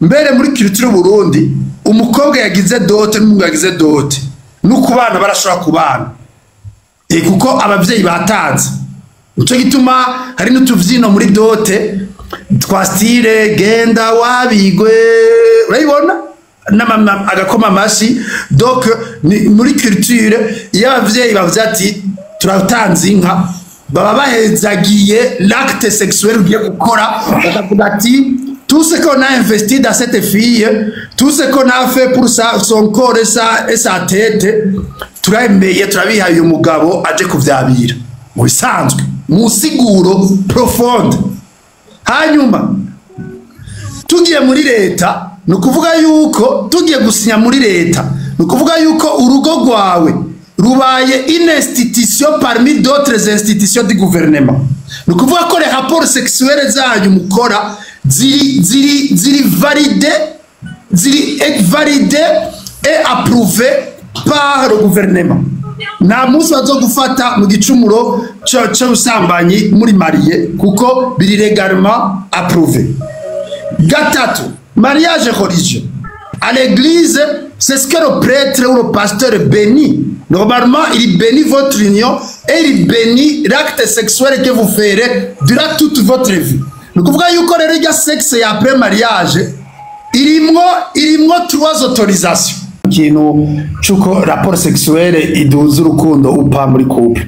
mbere muri culture Burundi umukobwa yagize dote n'umuhungu yagize dote n'ukubana barashobora kubana kuko abavyeyi batanze nico gituma hari n'utuvyino muri dote twa style genda wabigwe urayibona n'amama agakoma amashi donc muri culture y'abavyeyi bavuze ati turatanze inka baba bahezagiye l'acte sexuel ugiye gukora bakavuga ati tout ce qu'on a investi dans cette fille, tout ce qu'on a fait pour son corps et sa tête, turabemeye turabihaye umugabo aje kuvyabira mu bisanzwe mu siguro profonde. Hanyuma tugiye muri leta nukuvuga yuko tugiye gusinya muri leta nukuvuga yuko urugo rwawe rubaye une institution parmi d'autres institutions du gouvernement. Nukuvuga ko les rapports sexuels zanyu mukora ziri validé et approuvé par le gouvernement. Nta munsi bazo gufata mu gicumuro cy'ubusambanyi muri marié kuko biri légalement approuvé. Gatatu, mariage religieux. À l'église, c'est ce que le prêtre ou le pasteur bénit. Normalement, il bénit votre union et il bénit l'acte sexuel que vous ferez durant toute votre vie. Nous kuvuga yuko rero rya sexe ya après mariage irimwo 3 autorisations. Kintu cyuko rapport sexuel iduza urukundo upa muri couple.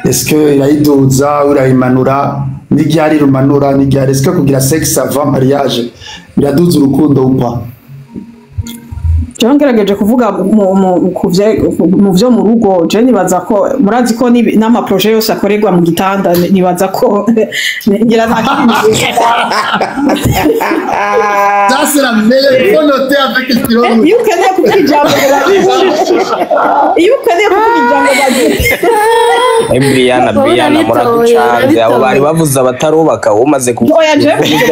Est-ce que irayiduza urayimanura n'iryari rumanura n'iryari est-ce que kugira sexe avant mariage biraduza urukundo upa? Ngerageje kuvuga mu vyo mu rugo je nibaza ko murazi ko n'ama projet yose akorerwa mu gitanda nibaza ko ngira Ça c'est la meilleure, il faut noter avec le stylo. You can kuvuga ijambo Brianna muraducanze abo bari bavuza batarubaka umaze kuvuga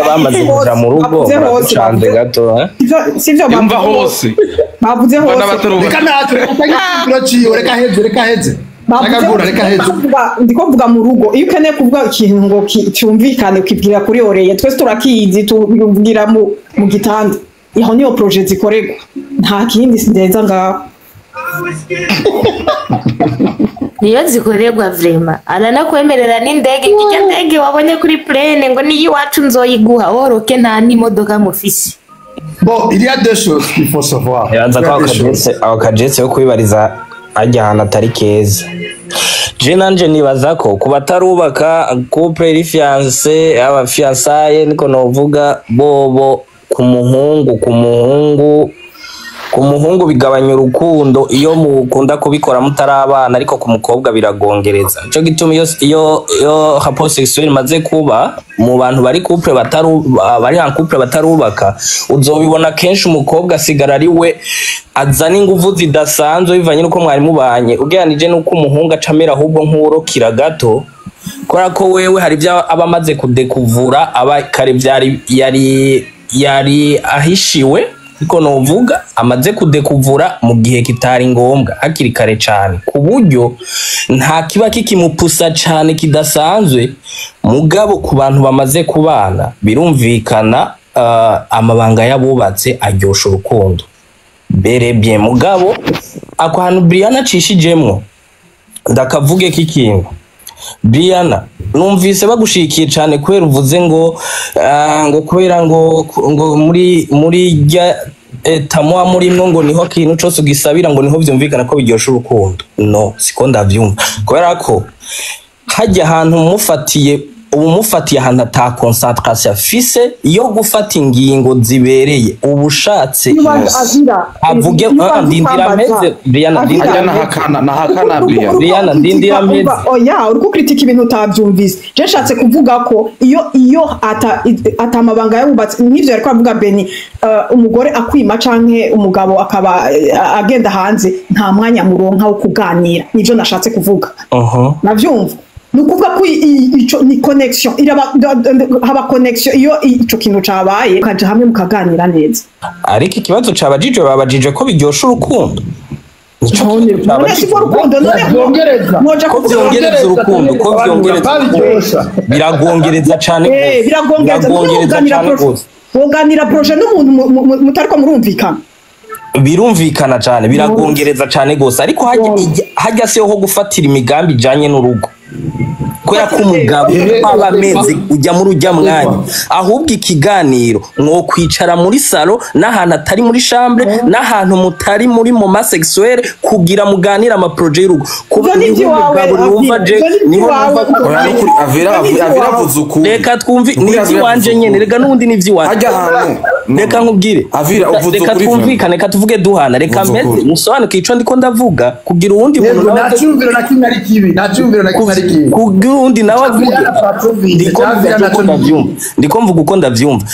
bamaze kuja mu rugo muraducanze gato sivyo yumva hose bavuze hose reka natwe reka heze ndiko mvuga mu rugo iyo ukeneye kuvuga ikintu ngo cyumvikane ukibwira kuri oreye twese turakizi tubwira mu gitanda iho niyo projet zikorerwa nta kindi sindenza ngaho niyo zikorerwa vraiment aranakwemerera n'indege kijya ndege wabonye kuri plane ngo niyi wacu nzoyiguha woroke nta n'imodoka mufisi. Bon, il y a deux choses qu'il faut savoir. Akajetse yo kwibariza ajyana atari keza. Je nanje nibaza ko kubatarubaka couple iri fiancé aba fiançaye niko novuga bobo ku muhungu bigabanya urukundo iyo mukunda kubikora mutarabana ariko ku mukobwa biragongereza. Cyo gituma iyo rapport sexuel maze kuba mu bantu bari couple bari en couple batarubaka uzobibona kenshi umukobwa asigara ari we azana ingufu zidasanzwe bivanye nuko mwari mubanye ugeranije nuko umuhungu acamera ahubwo nk'urokira gato kora ko wewe hari bya abamaze kudekuvura aba kare byari yari ahishiwe iko novuga amaze kudekuvura mu gihe kitari ngombwa hakiri kare cyane ku buryo nta kiba kikimupusa cyane kidasanzwe mugabo ku bantu bamaze kubana birumvikana amabanga yabubatse aryosha urukundo bere bien mugabo ako hantu Brianna cishijemwo ndakavuge kikintu Brianna numvise bagushikiye cyane kwera uvuze ngo kwera ngo muri rya tamwa muri ngo niho kintu cyose ugisabira ngo niho byumvikana ko biryosha urukundo no siko ndavyumva kwera ko hajya ahantu mufatiye ahantu ata concentration fise yo gufata ingingo zibereye ubushatse avuge ndindira meze Brianna ndindira meze oya uriko kritika ibintu utabyumvise je nshatse kuvuga ko iyo atamabanga yabubatse n'ivyo ariko avuga Beni umugore akwima canke umugabo akaba agenda hanze nta mwanya muronka wo kuganira nivyo nashatse kuvuga navyumva nukuvuga ko ico ni connection haba connection iyo ico kintu cabaye kaje hamwe mukaganira neza ariko ikibazo cabajije babajije ko biryosha urukundo biragongereza cyane biragongereza woganira projet n'umuntu mutariko murumvikana birumvikana cyane biragongereza cyane gose ariko hajya se ho gufatira imigambi ijanye n'urugo kubera ko umugabo aba amezi ujya muri ujya mwanya ahubwo ikiganiro mwo kwicara muri salo n'ahantu atari muri chambre n'ahantu mutari muri moma sexuelle kugira muganira ama projet y'urugo kuba umugabo yumva je niho avira vuzuku reka twumvi nivyi wanje nyene rega nundi nivyi wanje reka nkubwire avira uvuze reka twumvikane reka tuvuge duhana reka meze musobanuke ico ndiko ndavuga kugira uwundi muntu nawe nacyumviro na kimwe ari kibi nacyumviro na kimwe ari kibi kugira uwundi nawe ndiko mvuga uko ndavyumva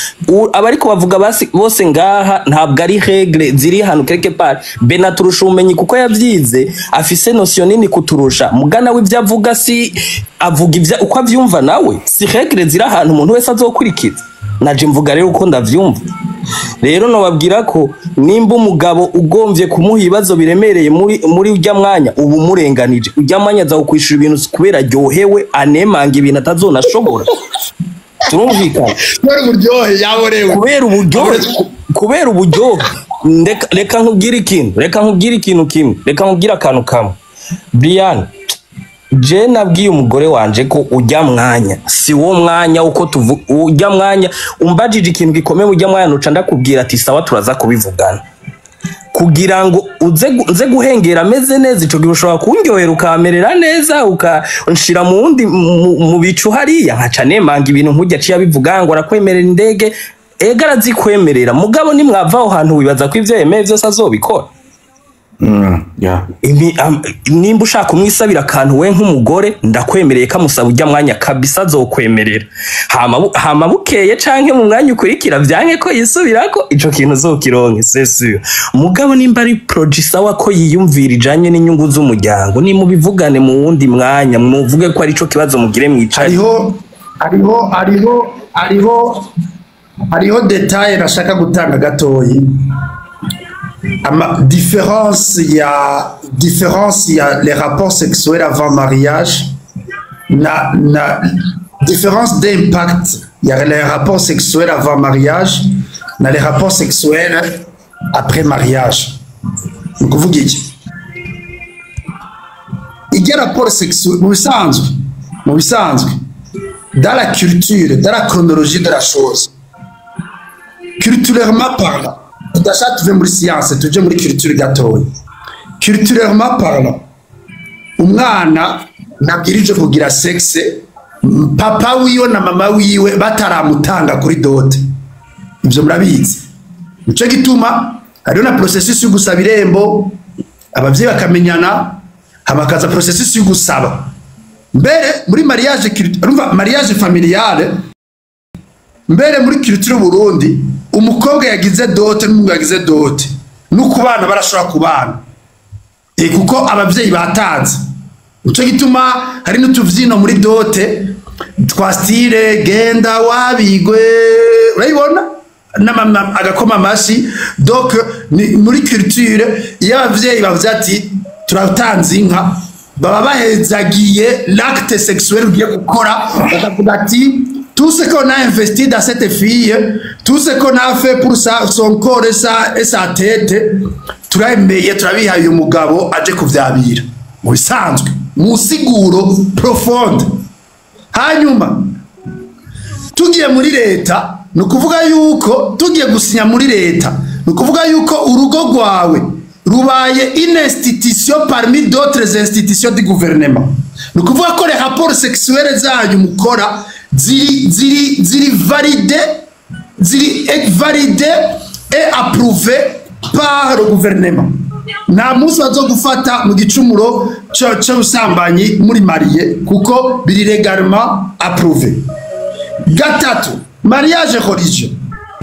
abariko bavuga bose ngaha ntabwo ari regle ziri hano quelque part Bena turusha ubumenyi kuko yavyize afise notion nini kuturusha mugana w'ivyo avuga si avuga ivyo uko avyumva nawe si regle ziri ahantu umuntu wese azokurikiza naje mvuga rero uko ndavyumva rero nobabwira ko nimba umugabo ugomvye kumuha ibibazo biremereye muri ujya mwanya ubu murenganije ujya mwanya za ukwishura ibintu kubera ryohewe anemanga ibintu atazonashobora turumvikana kubera uburyohe reka nkubwire ikintu kimwe reka nkubwire akantu kamwe Brian je nabwiye umugore wanje ko ujya mwanya si wo mwanya uko ujya mwanya umbajije ikintu gikomeye ujya mwanya nuca ndakubwira ati sawa turaza kubivugana kugira ngo uze guhengera ameze neza ico gihe ushobora kundyohera ukamerera neza ukanshira mu wundi mu bicu hariya nkaca nemanga ibintu nkujya ciya bivuga ngo arakwemerera indege ega arazikwemerera mugabo nimwavaho hantu wibaza ko ivyo yemeye vyose azobikora nimba ushaka kumwisabira akantu we nk'umugore ndakwemereye kamusaba ujya mwanya kabisa azokwemerera hama bukeye canke mu mwanya ukurikira vyanke ko yisubirako ico kintu uzokironke sesiyo mugabo nimba ari producer wako yiyumvira ijanye n'inyungu z'umuryango ni mubivugane mu wundi mwanya muvuge ko ari ico kibazo mugire mwicare hariho detail nashaka gutanga gatoyi différence il y a les rapports sexuels avant mariage différence d'impact il y a les rapports sexuels avant mariage les rapports sexuels après mariage donc vous dites il y a rapport sexuel dans la culture dans la chronologie de la chose culturellement parlant tudashaka tuve muri science tuje muri culture gatoya culturellement parlant umwana nabwirije kugira sexe papa wiwe na mama wiwe bataramutanga kuri dote ivyo murabizi nico gituma hariho na processus yo gusaba irembo abavyeyi bakamenyana hamakaza processus yo gusaba mbere muri mariage familiale mbere muri culture Burundi umukobwa yagize dote n'umuhungu yagize dote nuko bana barashobora kubana kuko abavyeyi batanze nico gituma hari n'utuvyino muri dote twa style genda wabigwe urayibona n'amama agakoma amashi donc muri culture y'abavyeyi bavuze ati turatanze inka baba bahezagiye l'acte sexuel ugiye gukora bakavuga ati tout ce qu'on a investi dans cette fille, tout ce qu'on a fait pour son corps et sa tête, turabemeye turabihaye umugabo aje kuvyabira mu bisanzwe mu siguro profonde. Hanyuma tugiye muri leta nukuvuga yuko tugiye gusinya muri leta nukuvuga yuko urugo rwawe rubaye une institution parmi d'autres institutions du gouvernement. Nukuvuga ko les rapports sexuels zanyu mukora ziri validé et approuvé par le gouvernement. Nta munsi bazo gufata mu gicumuro cy'ubusambanyi muri marié kuko biri légalement approuvé. Gatatu, mariage religieux.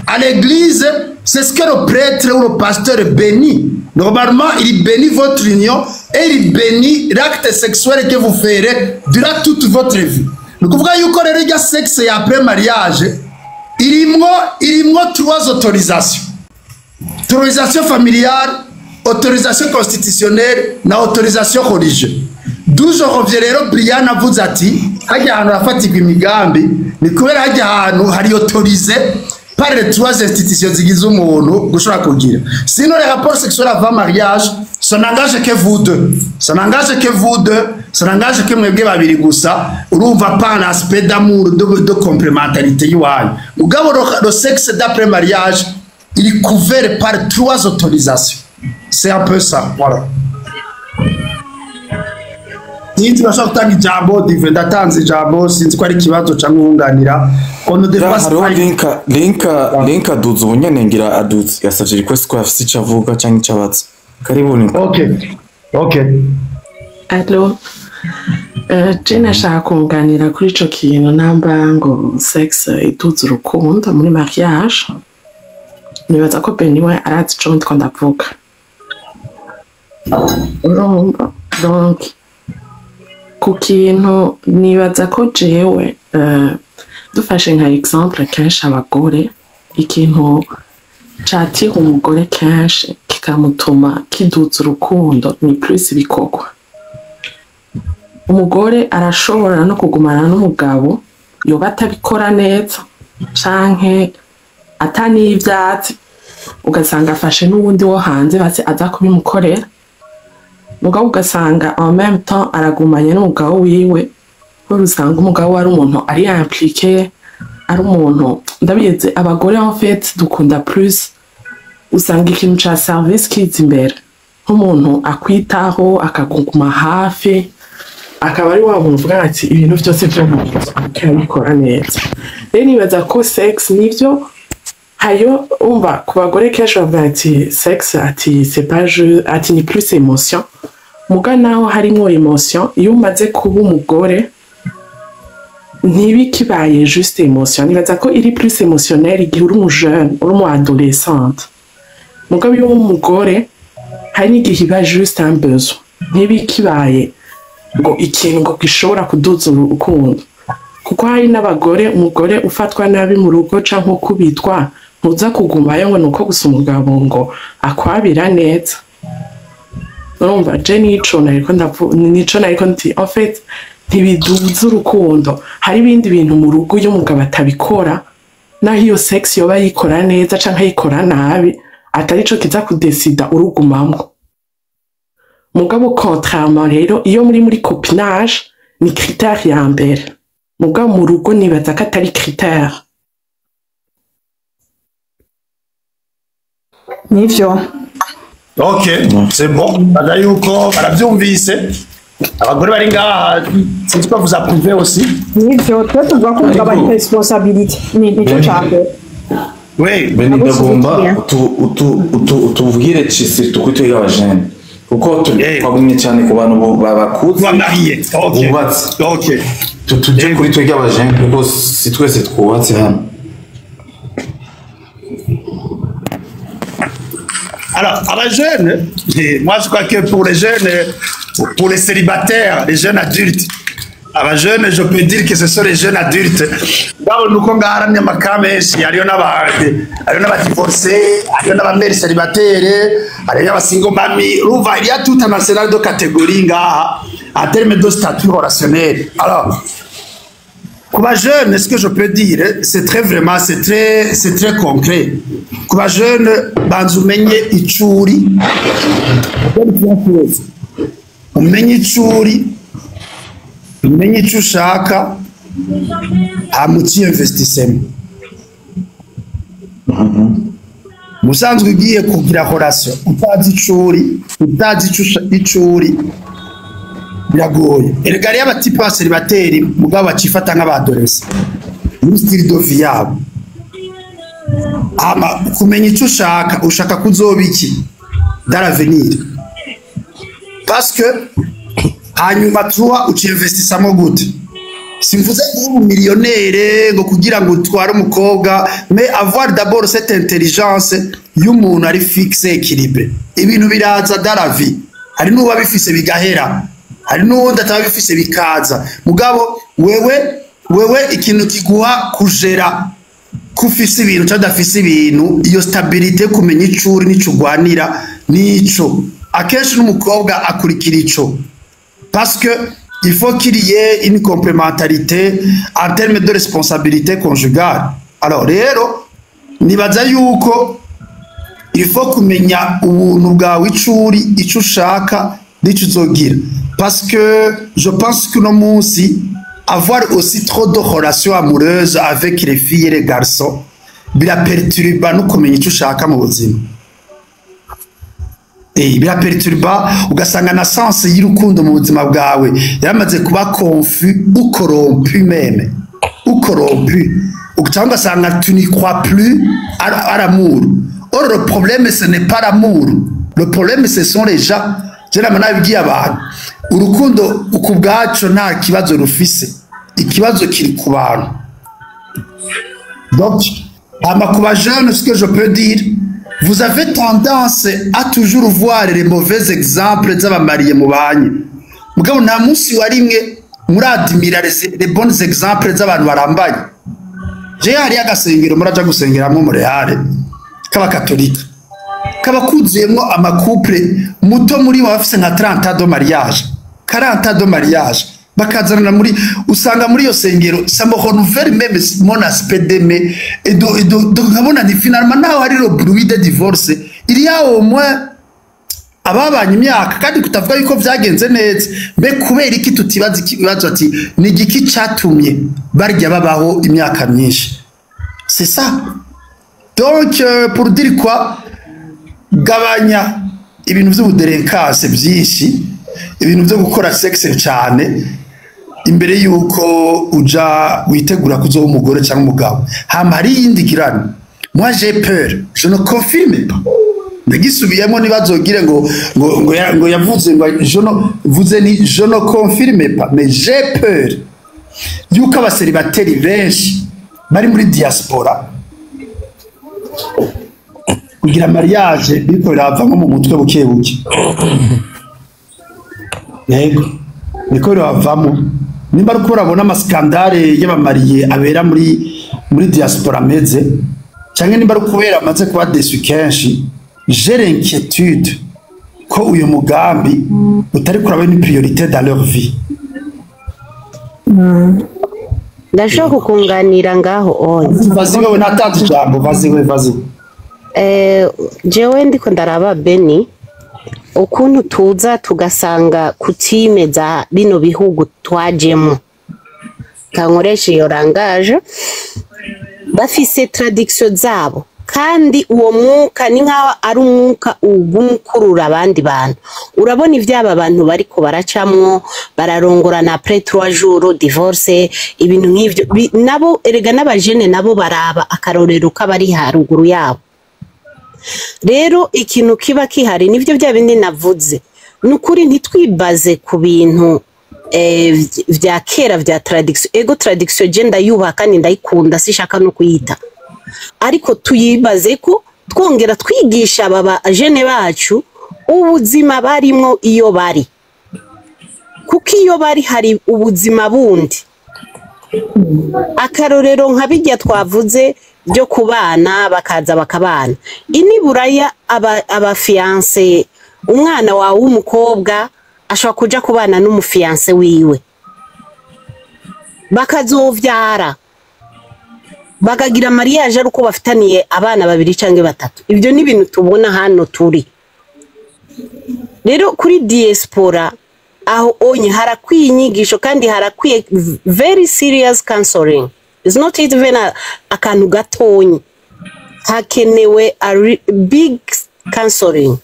À l'église, c'est ce que le prêtre ou le pasteur bénit. Normalement, il bénit votre union et il bénit l'acte sexuel que vous ferez durant toute votre vie. Nous kuvuga yuko rero rya sexe ya après mariage irimwo trois autorisations. Autorisation familiale, autorisation constitutionnelle na autorisation religieuse. D'où je reviens rero Brian avuze ati hajya ahantu hafatirwa imigambi ni kubera hajya ahantu hari autorisé par les trois institutions zigize umuntu gushobora kugira. Sinon les rapports sexuels avant mariage, ça n'engage que vous deux. Ça n'engage que vous deux. Ça n'engage que mwebwe babiri gusa. Urumva pas un aspect d'amour, de complémentarité yiwanyu. Mugabo le sexe d'après mariage, il est couvert par trois autorisations. C'est un peu ça, voilà. Sinzi bashaka gutanga ijambo dive ndatanze ijambo sinzi ko ari kibazo cyangwa ubunganira on ne dépasse pas linka duzu ubunyene ngira aduzi yasavye request ko afise icyo avuga cyangwa icyo abatse karibuni. Okay allo je nashaka kunganira kuri ico kintu namba ngo sex ituza urukundo muri mariage. Nibaza ko Beni we arazi ico ndiko ndavuga. Urumva donc ku kintu nibaza ko jewe dufashe nka exemple kenshi abagore ikintu catira umugore kenshi kikamutuma kiduza urukundo ni plus ibikorwa. Umugore arashobora no kugumana n'umugabo yoba atabikora neza canke atani ivyatsi ugasanga afashe n'uwundi wo hanze base aza kubimukorera. Mugabo ugasanga en même temps aragumanye n'umugabo wiwe ko usanga umugabo ari umuntu ari impliqué ari umuntu ndabizi abagore en fait dukunda plus usanga ikintu ca service kiza imbere nk'umuntu akwitaho akaguma hafi akaba ari wa muntu uvuga ati ibintu byose byo mu nzu akabikora neza. Rero nibaza ko sex nivyo hayo umva ku bagore kenshi bavuga ati sex ati c'est pas jeu ati ni plus émotion. Muga naho harimo emotion iyo umaze kuba umugore ntibikibaye juste emotion. Nibaza ko iri plus émotionnel igihe uri mu jeune uri mu adolescente. Muga iyo umugore hari n'igihe iba juste un besoin ntibikibaye ngo ikintu ngo gishobora kuduza urukundo. Kuko hari n'abagore umugore ufatwa nabi mu rugo canke kubitwa ntuza kugumayo ngo nuko gusa umugabo ngo akwabira neza. Urumva je nico nariko nti en fait ntibiduza urukundo. Hari ibindi bintu mu rugo iyo umugabo atabikora naho iyo sex yoba yikora neza canke yikora nabi atari co kiza kudesida urugumamwo. Mugabo contrairement rero iyo muri copinage ni critère ya mbere. Mugabo mu rugo nibaza ko atari critère. Nivyo. Ok, c'est bon. Yuko baravyumvise. Abagore bari ngaha sinzi ko vous approuvez aussi. Nivyo twe tuvuga ko ugabanya responsabilité nico cyane. Oui, Beni ndagomba utubwire cisi tukwitega abajene kuko twagumye cyane ku bantu babakuze marié. Ok. Tujye kuri twege abajene kuko si twese twubatse hano. Alors, à la jeune, moi je crois que pour les jeunes, pour les célibataires, les jeunes adultes, à la jeune, je peux dire que ce sont les jeunes adultes. D'abord, nous avons un makamesh, il y a un divorcé, il y a un célibataire, il y a un single mami. Il y a tout un arsenal de catégories en termes de statut relationnel. Alors, pour les jeunes, ce que je peux dire, c'est très concret. Pour les jeunes, umenye icuri, umenye icuri, umenye icyo ushaka, hamuki investisemo. Musanzwe ugiye kugira relation, utazi icuri, icuri, biragoye. Erega rero abatipe ba célibataire mugabo bacifata nk'abadolescents muri style de vie yabo. Kumenya icyo ushaka kuzoba iki dans l'avenir. Parce que hanyuma tuwa ucinvestisamo gute. Simvuze ngo millionnaire ngo kugira ngo utware umukobwa, mais avoir d'abord cette intelligence y'umuntu ari fixe équilibré. Ibintu biraza dans la vie. Hari n'uba bifise bigahera. Hari n'uwundi atabifise bikaza. Mugabo wewe ikintu kiguha kujera kufise ibintu cyadafise ibintu, iyo stabilité kumenya icuri n'icugwanira nico. Akenshi n'umukobwa akurikira ico. Parce que il faut qu'il y ait une complémentarité en termes de responsabilité conjugale. Alors rero nibaza yuko il faut kumenya ubuntu bwawe icuri ico ushaka n'ico uzogira parce que je pense que no munsi avoir aussi trop de relations amoureuses avec les filles et les garçons biraperturba no kumenya ico ushaka mu buzima biraperturba ugasanga na sens y'urukundo mu buzima bwawe yaramaze kuba confus ou corrompu même ou corrompu ugasanga tu n'y crois plus à l'amour. Or le problème ce n'est pas l'amour, le problème ce sont les gens. Je n'ai pas dit abantu urukundo ukubwacu nta kibazo rufise, ikibazo kiri ku bantu. Donc amakuba jeune, ce que je peux dire, vous avez tendance à toujours voir les mauvais exemples z'abamariye mu banye mugabo nta munsi wa rimwe muradimira les bons exemples z'abantu barambanye. Je hari agasengero muraja gusengeramwo mu Real k'abakatolika kabakuzuyemwo amakouple muto muri bo bafise nka 30 ans de mariage 40 ans de mariage bakazanana muri usanga muri yo sengero ça me renouvelle même mon aspect d'aimer et donc nkabona ni finalement naho hari le bruit de divorce il y a au moins ababanye imyaka kandi kutavuga yuko vyagenze neza mbe kubera iki tutibaza ikibazo ati ni igiki catumye barya babaho imyaka myinshi. C'est ça. Donc pour dire quoi, gabanya ibintu vy'ubuderenkase vyinshi, ibintu vyo gukora sexe cyane imbere yuko uja witegura kuzoba umugore cyangwa umugabo. Hama hari yindi girane. Moi j'ai peur, je ne confirme pas. Nagisubiyemo nibazogire ngo yavuze ngo je ne confirme pas, mais j'ai peur yuko abaseribateri benshi bari muri diaspora kugira mariage biko biravamo mu mutwe buke buke. Yego niko biravamo nimba ari kurabona amaskandale y'abamariye abera muri diaspora meze cyangwa nimba ari kubera amaze kuba déçu kenshi. J'ai l'inquiétude ko uyu mugambi utari kuraba une priorité dans leur vie. Ndashaka kukunganira ngaho onye. Vaziwe natanze jambo vaziwe. Jewe ndiko ndaraba Beni ukuntu tuza tugasanga kutimeza bino bihugu twajemo kankoresha iyo rangaje bafise tradiction zabo kandi uwo mwuka ni nkaho ari umwuka ugumukurura abandi bantu. Urabona ivyaba abantu bariko baracamwo bararongorana après 3 jours divorce ibintu nk'ivyo nabo erega n'abajene nabo baraba akarorero k'abari haruguru yabo. Rero ikintu kiba kihari nivyo bya bindi navuze nukuri ntitwibaze ku bintu vya kera vya tradiction. Ego tradiction je ndayubaha kandi ndayikunda sishaka no kuyita, ariko tuyibaze ko twongera twigisha aba jene bacu ubuzima barimwo iyo bari, kuko iyo bari hari ubuzima bundi. Akarorero nka bijya twavuze byo kubana bakaza bakabana iniburaya aba fiancé umwana wawe w'umukobwa ashobora kuja kubana n'umufiancé wiwe bakazovyara bakagira mariage aruko bafitaniye abana babiri canke batatu. Ibyo ni ibintu tubona hano turi. Rero kuri diaspora aho onye harakwiye inyigisho kandi harakwiye very serious counseling. It's not even akantu gatonyi, hakenewe a big counseling.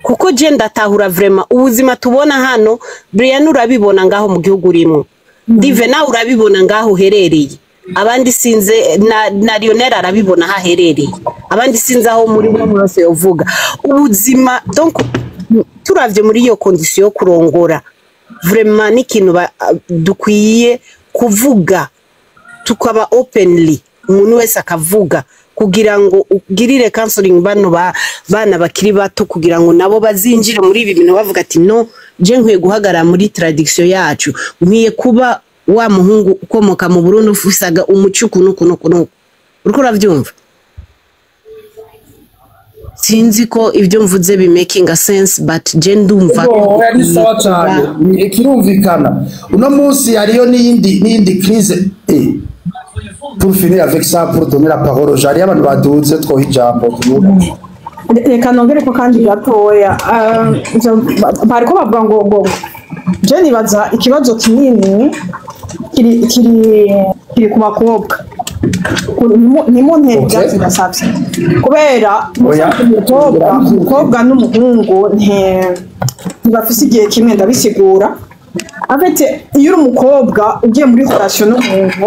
Kuko je ndatahura vraiment ubuzima tubona hano Brian urabibona ngaho mu gihugu urimo, Dive na urabibona ngaho herereye, abandi sinze na Lionel arabibona haherereye, abandi sinze aho muri mwose yovuga ubuzima. Donc turavye muri iyo condition yo kurongora vraiment ni kintu dukwiye kuvuga tukaba openly, umuntu wese akavuga kugira ngo ugirire counseling bana bakiri bato kugira ngo nabo bazinjire muri ibi bintu bavuga ati no je nkwiye guhagara muri tradition yacu, nkwiye kuba wa muhungu ukomoka mu Burundi ufusaga umucuku nuko uriko uravyumva. Sinzi ko ibyo mvuze bi making a sense but je ndumva ari sawa cyane ikirumvikana. Uno munsi hariyo n'iyindi crise pour finir avec ça pour donner la parole aux gens abantu baduze twoha ijambo reka nongere ko kandi gatoya bariko bavuga ngo je nibaza ikibazo kinini kiri ku bakobwa nimuntera ivyatsi gasavye kubera umukobwa n'umuhungu ntibafise igihe kimwe ndabisigura afite iyo uri umukobwa ugiye muri relation n'umuntu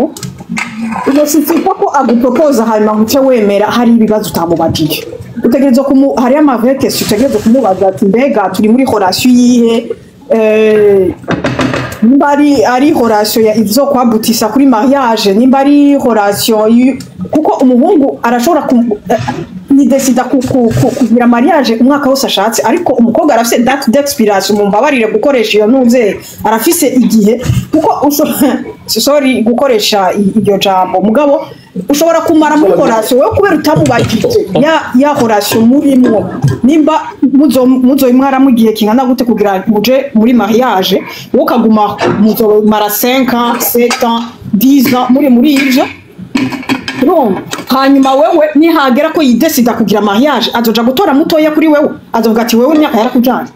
ugasifa ko agupropose hanyuma uce wemera hari ibibazo utamubajije utegerezwa hari amavekesi utegerezwa kumubaza ati mbega turi muri relation yihe nimba ari relation izo kwabutisa kuri mariage nimba ari relation kuko umuhungu arashobora nidesida kugira mariage umwaka wose ashatse ariko umukobwa arafise date d'expiration mumbabarire gukoresha iyo ntuze arafise igihe kuko sorry gukoresha iryo jambo mugabo ushobora kumara muri relation we kubera utamubajije ya relation murimo nimba muzoyimwara mu gihe kingana gute kugira muje muri mariage wo kaguma muzomara 5 ans 7 ans 10 ans muri ivyo hanyuma wewe nihagera ko yidesida kugira mariage azoja gutora mutoya kuri wewe azovuga ati wewe imyaka yarakujanye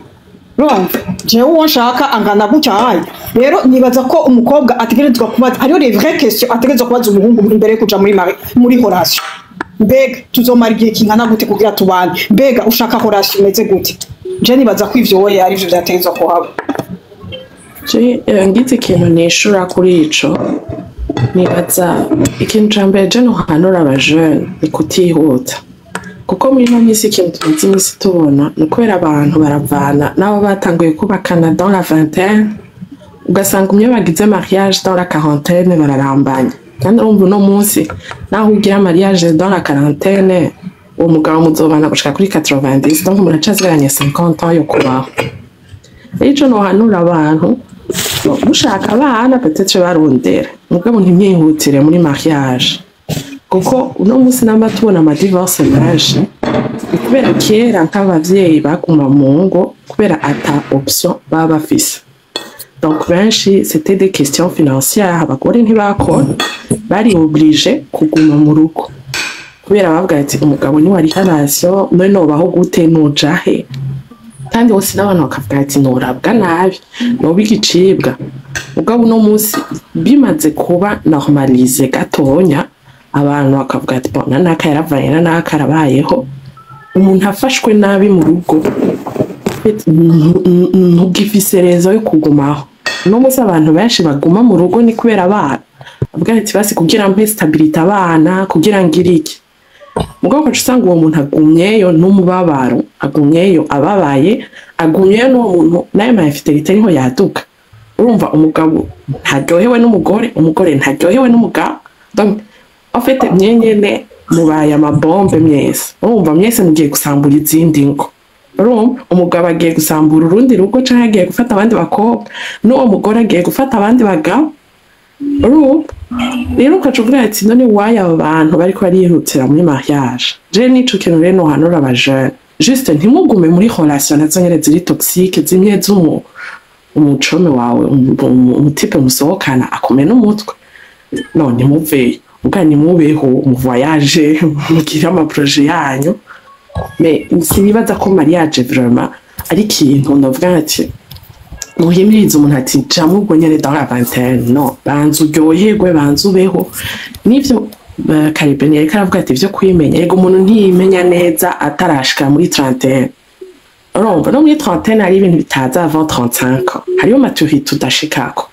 jewe uwo nshaka angana gutya hayi rero nibaza ko umukobwa ategerezwa kubaza hariho les vraies questions ategerezwa kubaza umuhungu imbere yo kuja muri relation mbega tuzomara igihe kingana gute kugira tubane mbega ushaka relation imeze gute je nibaza ko ivyo wowe ari byo byategerezwa kuhaba je ngize ikintu nishura kuri ico nibaza ikintu ca mbere je nohanura abajeune ni kutihuta kuko muri ino minsi ikintu tumaze iminsi tubona ni ukubera abantu baravana n'abo batanguye kubakana dans la vingtaine ugasanga umwe bagize mariage dans la quarantaine bararambanya kandi urumva uno munsi naho ugira mariage dans la quarantaine uwo mugabo muzobana gushika kuri 90 donc muracaziranye 50 ans yo kubaho ico nohanura abantu mushaka abana peut-être barondera mugabo ntimyihutire muri mariage kuko uno munsi namba tubona amadivorce menshi kubera kera nk'abavyeyi baguma mu ngo kubera ata option baba bafise donc benshi c'était des questions financières abagore ntibakora bari obligé kuguma mu rugo kubera bavuga ati umugabo ni wari relation none nobaho gute nojahe kandi wose n'abantu bakavuga ati norabwa nabi noba igicibwa mugabo uno munsi bimaze kuba normalize gatonya abantu bakavuga ati bona naka yaravanye na naka arabayeho umuntu afashwe nabi mu rugo ntugifise rezo yo kugumaho uno munsi abantu benshi baguma mu rugo ni kubera abana bavuga ati basi kugira mpe stabilité abana kugira ngire iki mugabo ukaca usanga uwo muntu agumyeyo n'umubabaro agumyeyo ababaye agumyeyo n'uwo muntu nayo mafidelité niho yaduka urumva umugabo ntaryohewe n'umugore umugore ntaryohewe n'umugabo donc en fait mwenyene mubaye amabombe mwese urumva mwese mugiye gusambura izindi ngo urumva umugabo agiye gusambura urundi rugo canke agiye gufata abandi bakobwa n'uwo mugore agiye gufata abandi bagabo urumva rero ukaca uvuga ati none waye abo bantu bariko barihutira muri mariage je nico kintu rero nohanura abajeune juste ntimugume muri relation nazo nyene ziri toxique zimwe umucome wawe umutipe musohokana akomeye n'umutwe none muveyo ubwani mubeho mu voyage mugira ama projet yanyu mais sinibaza ko mariage vraiment ari ikintu ndavuga ati muhimiriza umuntu ati jamwe ubwo nyene dans la vingtaine no banzu uryoherwe banzu ubeho nivyo Karibeni yariko aravuga ati ivyo kwimenya yego umuntu ntiyimenya neza atarashika muri 30 urumva no muri 30 hari ibintu bitaza avant 35 hariyo maturité udashikako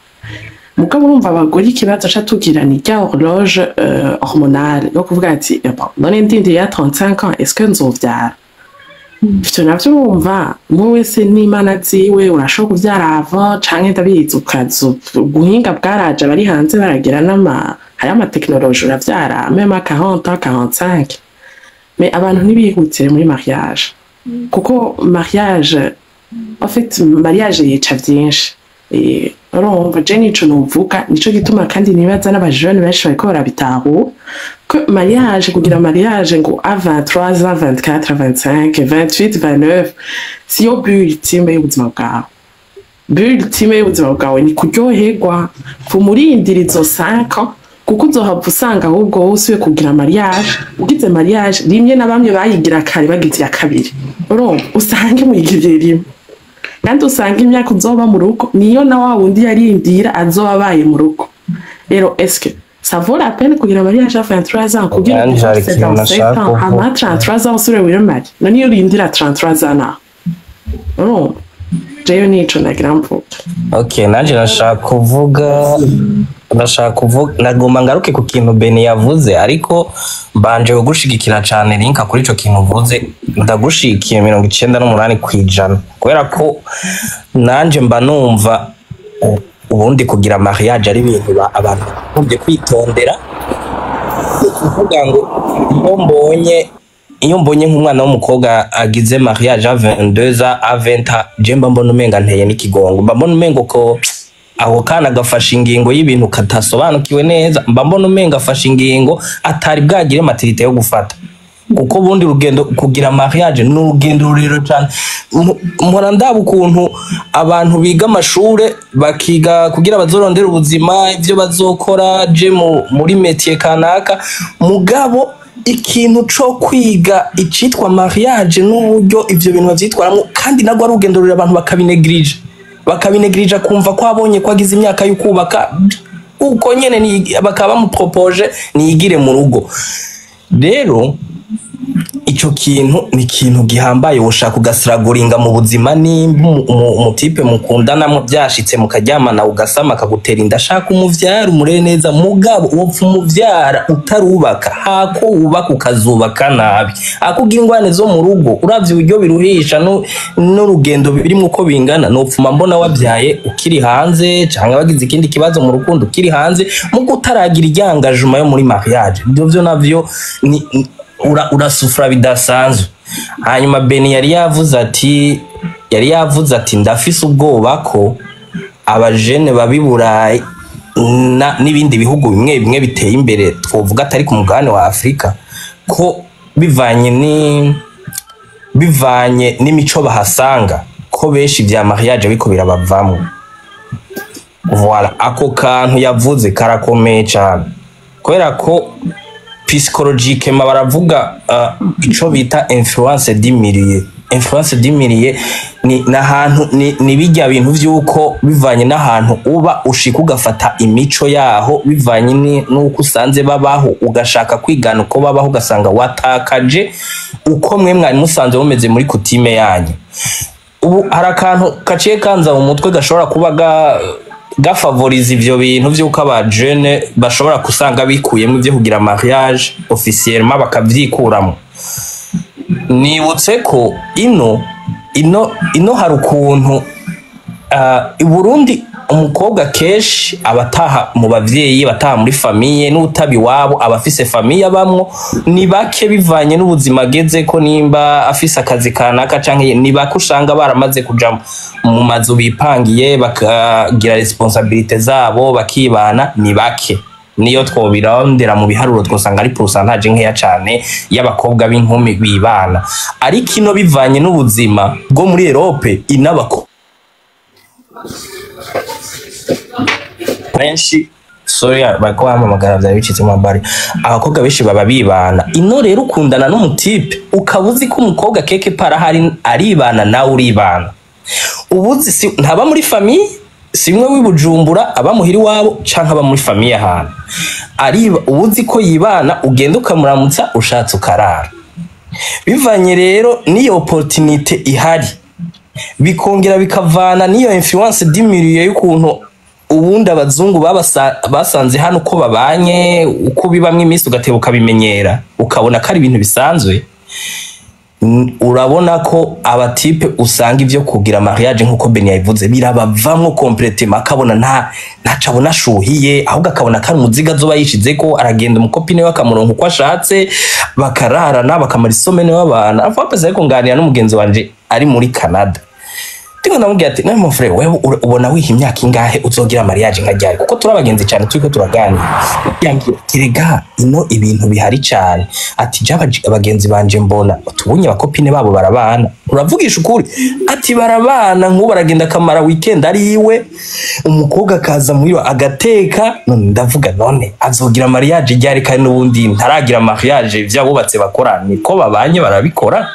mugabo urumva abagore ikibazo catugira ni rya horloge hormonale yo kuvuga ati none ndindi ya 35 ans est-ce que nzovyara ivyo navyo urumva umwe wese n'imana ziwe urashobora kuvyara avant canke ndabizi ukaza ubuhinga bwaraje bari hanze baragira hari amatekinoloji uravyara même à 40 ans 45 mais abantu ntibihutire muri mariage kuko mariage en fait mariage yica vyinshi urumva je nico novuga nico gituma kandi nibaza n'abajeune benshi bariko barabitaho ko mariage kugira mariage ngo à 23 ans 24 25 28 29 siyo bultime y'ubuzima bwawe bultime y'ubuzima bwawe ni kuryoherwa kumurindira izo 5 ans kuko uzohava usanga ahubwo wowe usubiye kugira mariage ugize mariage rimwe na bamwe bayigira kare bagize iya kabiri urumva usange muyigiriye rimwe kandi usanga imyaka uzoba mu rugo niyo na wa wundi yarindira azoba abaye mu rugo rero eske ça vaut la peine kugira mariage à 23 ans kugira ngo c'est dans 7 ans à 33 ans usubire wiyemare none iyo urindira 33 ans na urumva jewe nico nagira mvuga okay nanje nashaka kuvuga nagomba ngaruke ku kintu Beni yavuze ariko mbanje gushigikira cyane linka kuri ico kintu uvuze ndagushikiye 98 kwijana kubera ko nanje mba numva ubundi kugira mariage ari ibintu abantu bakunze kwitondera kuvuga ngo iyo mbonye nk'umwana w'umukobwa agize mariage à 22 ans à 20 ans je mba mbona umenga nteye n'ikigongo mba mbona umengo ko aho kana gafasha ingingo y'ibintu katasobanukiwe neza mba mbona umenga afasha ingingo atari bwagire maturité yo gufata kuko bundi rugendo kugira mariage n'urugendo rurero cyane mpora ndaba ukuntu abantu biga amashure bakiga kugira bazorondera ubuzima ivyo bazokora je muri métier kanaka mugabo ikintu co kwiga icitwa mariage n'uburyo ivyo bintu bavyitwaramo kandi nagwa rugendo rurero abantu bakabinegirija kumva ko abonye ko agize imyaka yo kubaka uko nyene bakaba bamupropose niyigire mu rugo rero ico kintu ni kintu gihambaye woshaka ugasiraguringa mu buzima ni umutipe mukundana mu byashitse mukaryamana ugasama akagutera indashaka umuvyara umurere neza mugabo wopfa umuvyara utarubaka hako ubaka ukazubaka nabi akugira ingwane zo mu rugo uravye uburyo biruhisha n'urugendo birimo uko bingana nopfuma mbona wabyaye ukiri hanze canke bagize ikindi kibazo mu rukundo ukiri hanze mugo utaragira iryangajuma yo muri mariage byo navyo ni urasufura bidasanzwe hanyuma Beni yari yavuze ati ndafise ubwoba ko abajene babiburayi n'ibindi bihugu bimwe biteye imbere twovuga atari ku mugabane wa Afrika ko bivanye n'imico bahasanga ko benshi vya mariage biko birabavamwe voilà ako kantu yavuze karakomeye cyane kubera ko psychologique baravuga ico bita influence d'imilier ni nahantu ni bijya bintu vyuko bivanye nahantu uba ushika ugafata imico yaho bivanye nuko usanze babaho ugashaka kwigana uko babaho ugasanga watakaje uko mwe mwari musanze mumeze muri kutime yanyu ubu harakantu kaciye kanza mu mutwe gashobora kuba gafavoriza ivyo bintu vyuko abajene bashobora kusanga bikuyemo ivyo kugira mariage officiellement bakavyikuramo nibutse ko ino hari ukuntu i Burundi umukobwa keshi abataha mu bavyeyi bataha muri famille n'utabi wabo abafise famille abamwo ni bake bivanye n'ubuzima ageze ko nimba afise akazi kanaka canke ni bake ushanga baramaze kuja mu mazu bipangiye bakagira responsabilité zabo bakibana ni bake niyo twobirondera mu biharuro twosanga ari pourcentage nkeya cyane y'abakobwa b'inkumi bibana ariko ino bivanye n'ubuzima bwo muri Europe inabako benshi bako bamamagara bya bicitse mu mbari abakobwa benshi baba bibana ino rero ukundana n'umutipe ukabuzi ko umukobwa keke para hari aribana nawe uribana ubuzi ntaba muri famille simwe wibujumbura aba muhiri wabo canka aba muri famille ahantu ariba ubuzi ko yibana ugenda ukamuramutsa ushatse ukarara bivanye rero niyo opportunité ihari bikongera bikavana niyo influence d'imilieu y'ukuntu ubundi abazungu basanze hano uko babanye uko bibamwe iminsi ugatebuka bimenyera ukabona ko ari ibintu bisanzwe urabona ko abatipe usanga ivyo kugira mariage nkuko Beni yavuze birabavamwo complètement akabona ntacabona shuhiye ahubwo akabona ko ari umuziga zoba yishize ko aragenda umukopine we akamuronka uko ashatse bakararana bakamara isomene w'abana afa pesa yo kunganira n'umugenzi wanje ari muri Canada ndiko ndamubwira ati mon frère wewe ubona wiha imyaka ingahe uzogira mariage nka ryari kuko turabagenzi cyane turiko turaganira yangira kirega ino ibintu bihari cyane ati jaba abagenzi banje mbona tubunye abakopine babo barabana uravugisha ukuri ati barabana nk'ubu baragenda kamara weekend ari iwe umukobwa akaza muri agateka none ndavuga none azogira mariage ryari kandi n'ubundi ntaragira mariage vyabubatse bakora niko babanye barabikora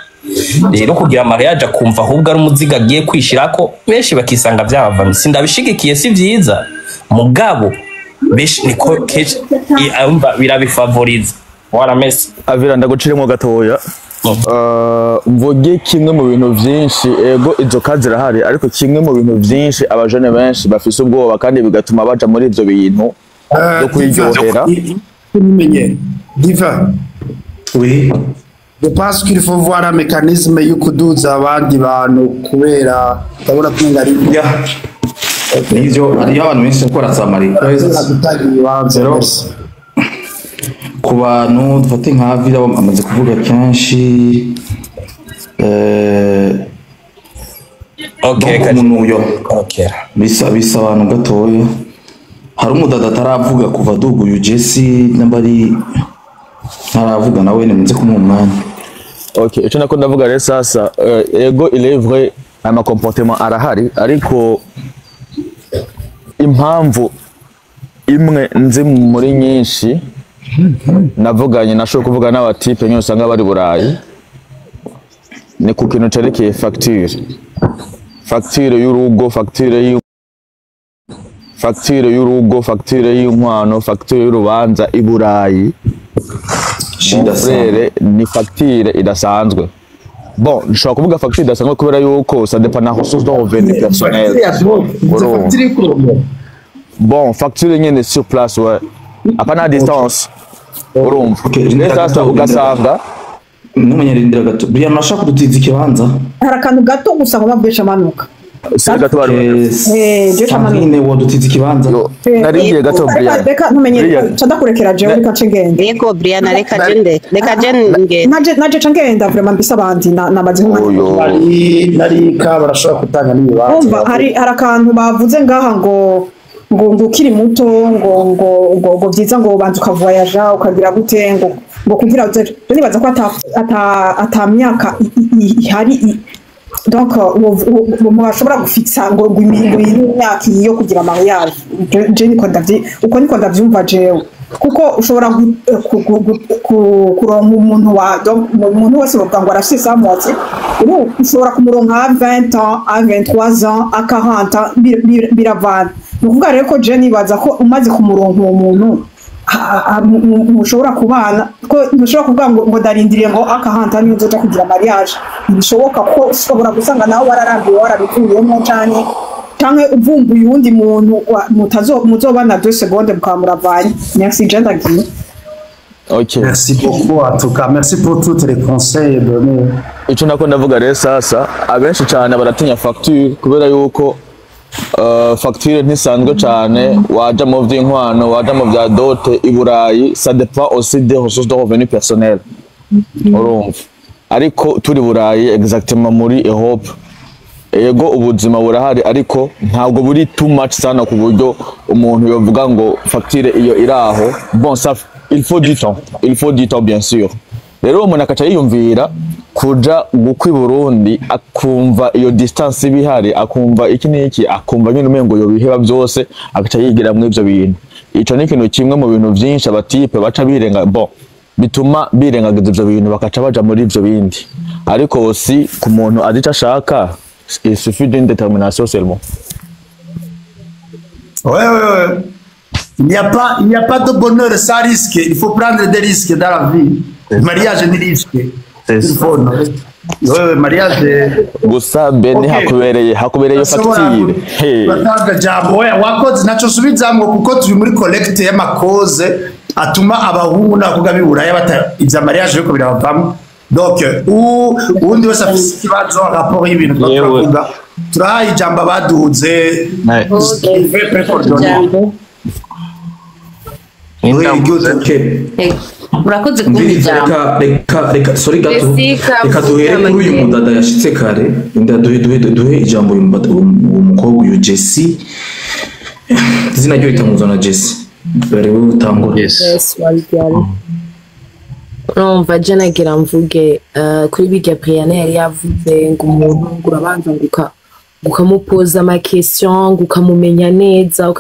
rero kugira mariage akumva ahubwo ari umuziga agiye kwishirako benshi bakisanga byabavamye sindabishigikiye si vyiza mugabo benshi niko birabifavoriza waramese avira ndaguciremo gatoya mvuge kimwe mu bintu vyinshi ego izo kazi zirahari ariko kimwe mu bintu vyinshi abajene benshi bafise ubwoba kandi bigatuma baja muri ivyo bintu byo kwiryohera Diva. Oui. Je pense qu'il faut voir un mécanisme y'ukuduza abandi bantu kubera ndabona ko ngari Ya. Nivyo hariyo abantu benshi bakora za request. zero Ku bantu dufate nka Vira amaze kuvuga kenshi okay okay bisa abantu gatoya hari umudada ataravuga kuva duguye Jesse nambari ntaravuga nawe nimunze kumumanya. Okay, icyo nako ndavuga rero sasa ego il est vrai ama comportement arahari ariko impamvu imwe nzi muri nyinshi navuganye nashoboye kuvuga n'abatipe nyine usanga bari Burayi ni ku kintu cerekeye facture y'urugo, facture y'inkwano, facture y'urubanza i Burayi. Mon frère ni facture idasanzwe. Bon, nshobora kuvuga facture idasanzwe kubera yuko ça dépend na ressources de revenu personnel. Bon, facture nyene sur place ouais. Apana distance. Urumva. Sasa ugasanga n'umunyarindira gato. Brian nashaka kudutiza ikibanza. hari akantu gato gusa ngo babwesha amanuka gato bari je chamanuka nyine wodutiza ikibanza. nariye gato Brian. Reka ntumenye cadakurekera jewe reka cengende. Yego Brian reka jende Naje cengenda vraiment mbisa abandi namaze nk'umwanya. narika barashobora kutanga n'ibibanza. Umva hari akantu bavuze ngaha ngo ukiri muto ngo byiza ngo banza ukavoyaje ukagira gute ngo kugira nibaza ko ata myaka ihari donc bashobora gufitsa ngo imyaka yo kugira mariage je niko ndavyumva jewe kuko ushobora kuronka umuntu umuntu wese bavuga ngo arafise samwatse ushobora kumuronka 20 ans à 23 ans à 40 ans biravana nukuvuga rero ko je nibaza ko umaze kumuronka uwo muntu mushobora kubana ko ntushobora kuvuga ngo darindiriye ngo akahanta niyo uzoja kugira mariage bishoboka ko ushobora gusanga nawe wararambiwe warabivuyemo canke uvumbuye uwundi muntu muzobana 2 secondes mukamuravanye. Merci genda giye. Ok. Merci beaucoup en tout cas. Merci pour tous les conseils donnés. Icyo nako ndavuga rero sasa abenshi cyane baratinya facture kubera yuko facture ntisanzwe cyane waja mu vy'inkwano waja mu bya dote i Burayi ça dépend aussi des ressources de revenus personnels. Urumva ariko turi Burayi exactement muri Europe ego ubuzima burahari ariko ntabwo buri too much sana ku buryo umuntu yovuga ngo facture iyo iraho. Bon ça il faut du temps bien sûr. Rero umuntu akaca yiyumvira kuja gukwi Burundi akumva iyo distance bihari akumva iki niki akumva nyine umengo yo biheba byose akaca yigira mu ivyo bintu. Ico ni ikintu kimwe mu bintu byinshi abatipe baca birenga bon bituma birengagiza ivyo bintu bakaca baja muri ivyo bindi ariko aussi ku muntu adica ashaka il suffit d'une détermination seulement. Ouais. Il n'y a pas de bonheur sans risque. Il faut prendre des risques dans la vie. Le mariage ni risque. Ouais, mariage. Gusa bene hakubereye facture. Batanga jambo wakoze naco subizamwe kuko turi muri collecte y'amakoze atuma abahungu nakuga biburaya bata ivya mariage biko birabavamo. Donc undi wese afise ikibazo rapport y'ibintu twavuga turahaye ijambo baduze Jambo. Oui, good, okay. murakoze kumva ijambo reka sorry gato Jessica, reka duhere kuri uyu mudada yashitse kare duhe ijambo uyu mukobwa uyu Jessie izina ryo ritamuzwa na Jessie bari we utangura Yes, wabyari. Urumva je nagira mvuge kuri bijya Brianna yari yavuze ngo umuntu urabanza ukamupoza ama question ukamumenya neza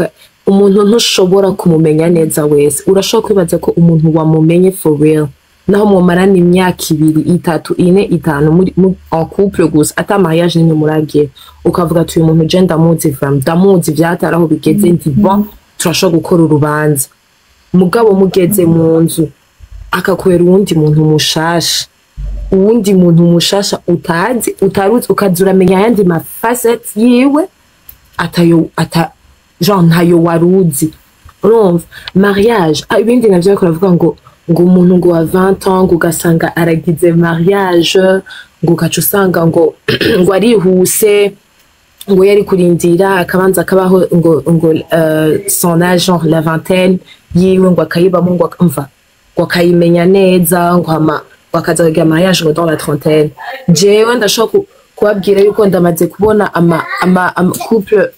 umuntu ntushobora kumumenya neza wese urashobora kwibaza ko umuntu wamumenye for real naho mumarana imyaka 2 3 4 5 muri en couple gusa ata mariage nimwe muragiye ukavuga ati uyu muntu je ndamuzi vyataraho bigeze nti bon turashobora gukora urubanza mugabo mugeze mu nzu akakwera uwundi muntu mushasha utaruzi ukazuramenya yandi ma facets yiwe ntayo waruzi urumva mariage ibindi navyo ariko ravuga ngo umuntu ngo wa 20 ans ngo ugasanga aragize mariage ngo ugaca usanga ngo arihuse ngo yari kurindira akabanza akabaho ngo son âge genre la vingtaine yiwe ngo akayibamo ngo akayimenya neza ngo akaza kugira mariage ngo dans la trentaine jewe ndashaka kubabwira yuko ndamaze kubona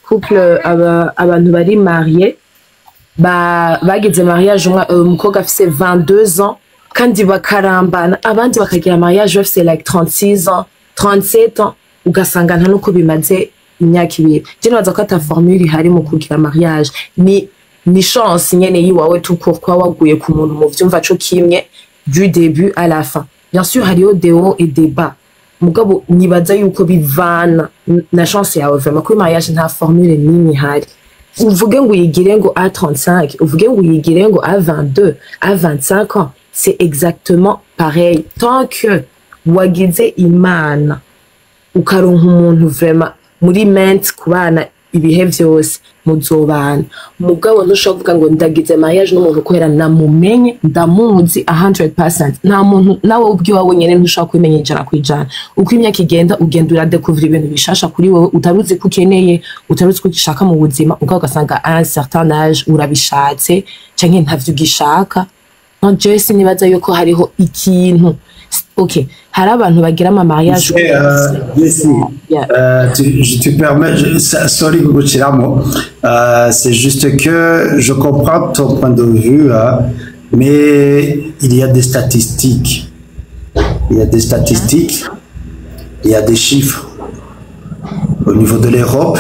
couple abantu bari marié bagize mariage umukobwa afise 22 ans kandi bakarambana abandi bakagira mariage bafise like 36 ans 37 ans ugasanga nta nuko bimaze imyaka 2 je nabaza ko ata formule ihari mu kugira mariage ni chance nyene yiwawe tout court kwa waguye ku muntu mu vyumva cyo kimwe du début à la fin bien sûr hariho des hauts et des bas mugabo nibaza yuko bivana na chance yawe vraiment kuri mariage nta formule nini ihari uvuge ngo uyigire ngo à 35 uvuge ngo uyigire ngo à 22 à 25 ans c'est exactement pareil tant que wagize imana ukaronka umuntu vraiment muri mente kubana ibihe vyose muzobana mugabo ntushobora kuvuga ngo ndagize mariage n'umuntu kwera namumenye ndamuzi 100% nta muntu nawe ubwiwawe nyene ntushobora kwimenya ijana kwijana uko imyaka igenda ugenda uradekuvira ibintu bishasha kuri wowe utaruzi ko ukeneye utaruzi ko ugishaka mu buzima ugasanga à un certain âge urabishatse canke ntavyo ugishaka non Jesse nibaza yuko hariho ikintu ok hari abantu bagira ama mariage je te permets sorry Guchiramo c'est juste que je comprends ton point de vue mais il y a des statistiques il y a des chiffres au niveau de l'Europe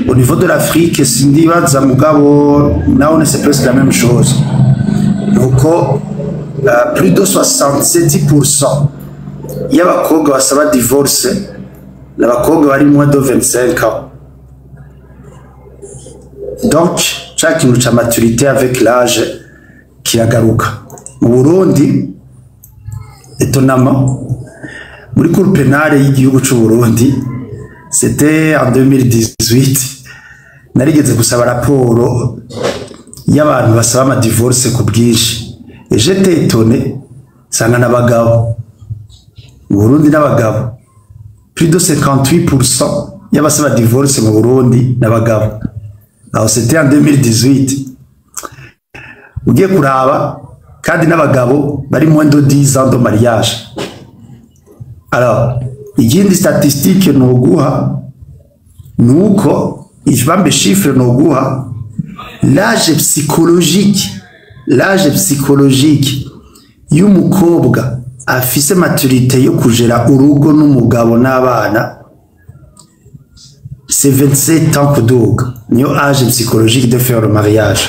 au niveau de l'Afrique Sindiba Zamugabo now c'est presque la même chose donc plus de 70% y'abakobwa basaba divorce n'abakobwa bari moins de 25 ans donc chaque kintu cha maturité avec l'âge kiragaruka mu Burundi étonnamment muri cour pénale y'igihugu cy'u Burundi c'était en 2018 narigeze gusaba raporo y'abantu basaba ama divorce ku bwinshi et j'étais étonné sanga n'abagabo mu Burundi n'abagabo plus de 58% y'abasaba divorce mu Burundi n'abagabo alors c'était en 2018 ugiye kuraba kandi n'abagabo bari moins de 10 ans de mariage alors igindi statistique noguha nuko ijambe chiffre noguha l'âge psychologique y'umukobwa afise maturité yo kujera urugo n'umugabo n'abana c'est 27 ans kuduga niyo âge psychologique de faire le mariage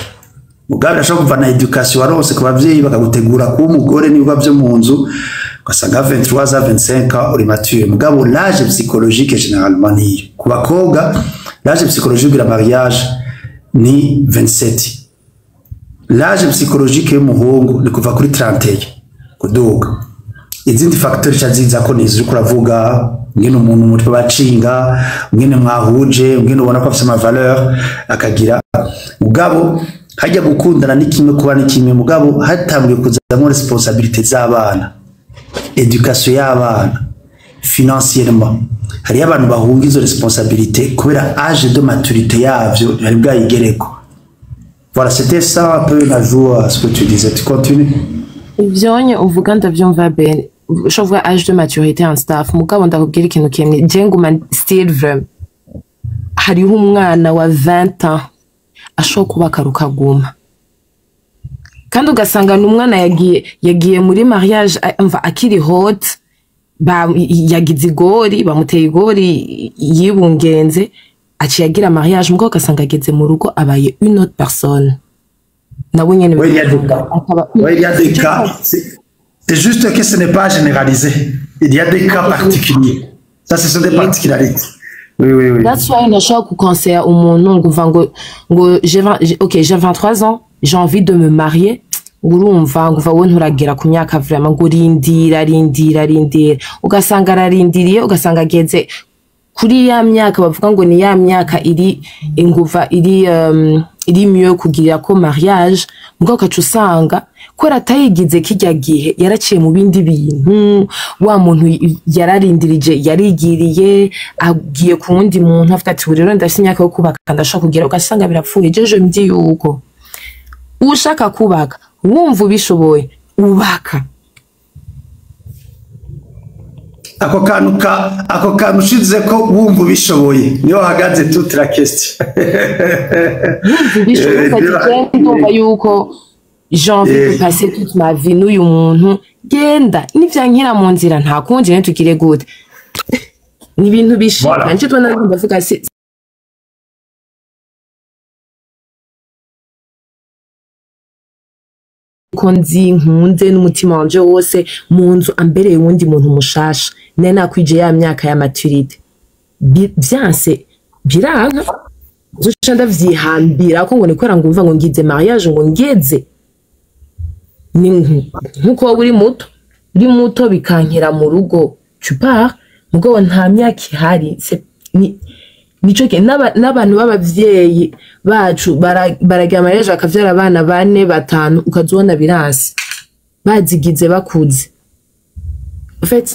mugabo ashobora kuva na education warose ku bavyeyi bakagutegura ku umugore niba byo mu nzu ugasanga 23 à 25 ans uri mature mugabo l'âge psychologique généralement ni ku bakobwa l'âge psychologique de la mariage ni 27 l'âge psychologique y'umuhungu ni kuva kuri 31 kuduga izindi facteurs chaziza ko nizo kuravuga ngene umuntu muri bacinga ngene mwahuje ngene ubona ko afite ama valeur akagira mugabo hajya gukundana n'ikimwe kuba n'ikimwe mugabo hatangiye kuzamo responsabilité z'abana education y'abana financièrement hari abantu bahunga izo responsabilité kubera âge de maturité yavyo bari bwayigereko Voilà, c'était ça un peu l'ajout à ce que tu disais. Tu continues. ivyonye uvuga ndavyumva Ben ushobora âge de maturité en staff mugabo ndakubwira ikintu kimwe je nguma still vraiment hariho umwana wa 20 ans ashobora kubaka rukaguma kandi ugasanga n'umwana yagiye muri mariage umva akiri hot yagize igori bamuteye igori yibungenze aciye agira mariage mugabo ugasanga ageze mu rugo abaye une autre personne. Oui, il y a des cas. Oui, il y a des cas. C'est juste que ce n'est pas généralisé. Il y a des cas particuliers. Ça, ce sont des particularités. Oui. That's why nashaka kukonseya umuntu nguva ngo j'ai 23 ans, j'ai envie de me marier. Urumva nguva wowe nturagera ku myaka vraiment ngo rindira ugasanga ararindiriye ugasanga ageze kuri ya myaka bavuga ngo ni ya myaka iri inguva iri mieux kugira ko mariage mugabo kacu usanga kwera atayigize kijya gihe yaraciye mu bindi bintu wa muntu yararindirije yarigiriye agiye ku wundi muntu afite ati rero ndafite imyaka yo kubaka ndashaka kugira ugasanga birapfuye je me dis yuko ushaka kubaka wumva ubishoboye ubaka ako kantu ushize ko wumva ubishoboye niyo hagaze toute la question. Wumva ubishoboye ndumva yuko j'ai envie de passer toute ma vie n'uyu muntu genda nivyankira mu nzira nta kundi ne tukire gute ni ibintu bishika nje tubona ndavuga ko nzi nkunze n'umutima wanje wose mu nzu ambereye wundi muntu mushasha nene nakwije ya myaka ya maturité byanse biranka zuca ndavyihambira ko ngo nikwera ngumva ngo ngize mariage ngo ngeze nkuko uri muto bikankira mu rugo tu pars mugabo nta myaka ihari nico ke n'abantu b'abavyeyi bacu baragira mariage bakavyara abana 4 5 ukazona biransi bazigize bakuze en fait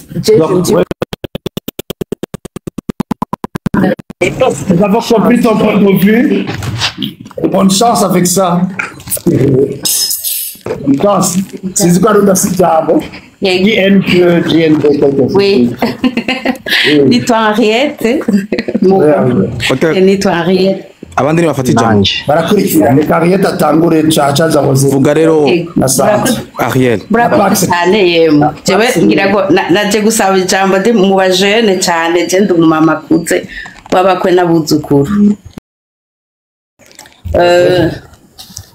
Nous avons compris ton point de vue. Bonne chance avec ça. Bonne chance. C'est quoi le siamo? Oui. Dis-toi Henriette. Dis-toi Henriette. Abandi bafata ijambo barakurikira ni Henriette atangure caca zahoze vuga rero Ariel cyane yemo jewe ngira ngo naje gusaba ijambo ndi mu bajene cyane je ndi umumama kuze babakwe nabuzukuru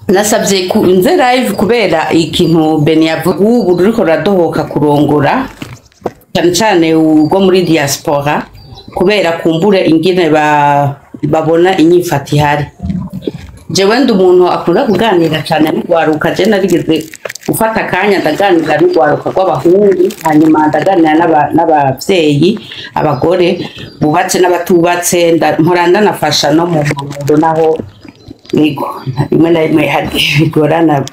nasabye ku nze live kubera ikintu Beni yavuga ubu ruriko radohoka kurongora cyane cyane ubwo muri diaspora kubera kumbure ingene babona inyifati ihari jewe ndi umuntu akunda kuganira cyane n'ugwaruka je narigeze gufata akanya ndaganira n'ugwaruka rw'abahungu hanyuma ndaganira n'abavyeyi abagore bubatse n'abatubatse mpora ndanafasha no mu muntu naho nigo rimwe na rimwe hari bigorana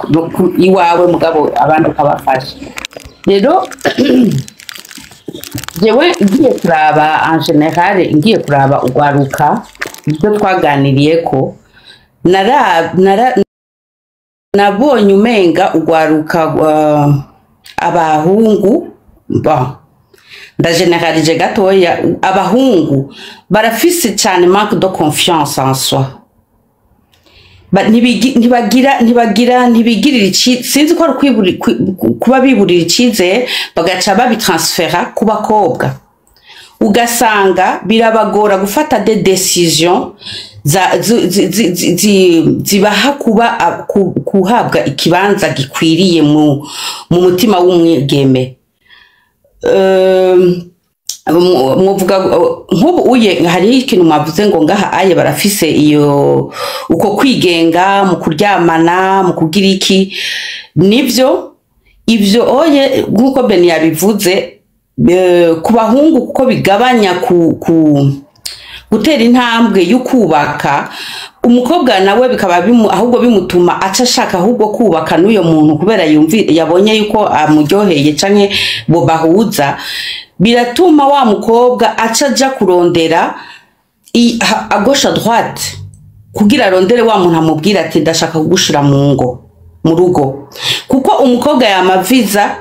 iwawe mugabo abandi ukabafasha rero jewe ngiye kuraba en general ngiye kuraba ugwaruka ibyo twaganiriye ko nabonye umenga ugwaruka abahungu ndageneralije gatoya abahungu barafise cyane manque de confiance en soi ntibigirira sinzi ko kuba biburira icizere bagaca babitransfera ku bakobwa ugasanga birabagora gufata des décisions zibaha kuhabwa ikibanza gikwiriye mu mutima w'umwigeme muvuga nk'ubu uye hariho ikintu mwavuze ngo ngaha aye barafise iyo uko kwigenga mu kuryamana mu kugira iki nivyo ivyo oye nk'uko Beni yabivuze ku bahungu kuko bigabanya gutera intambwe yo kubaka umukobwa nawe bikaba ahubwo bimutuma aca ashaka ahubwo kubaka n'uyo muntu kubera yabonye yuko amuryoheye canke bo bahuza biratuma wa mukobwa aca aja kurondera à gauche à droite kugira arondere wa muntu amubwira ati ndashaka kugushira mu rugo kuko umukobwa yamaviza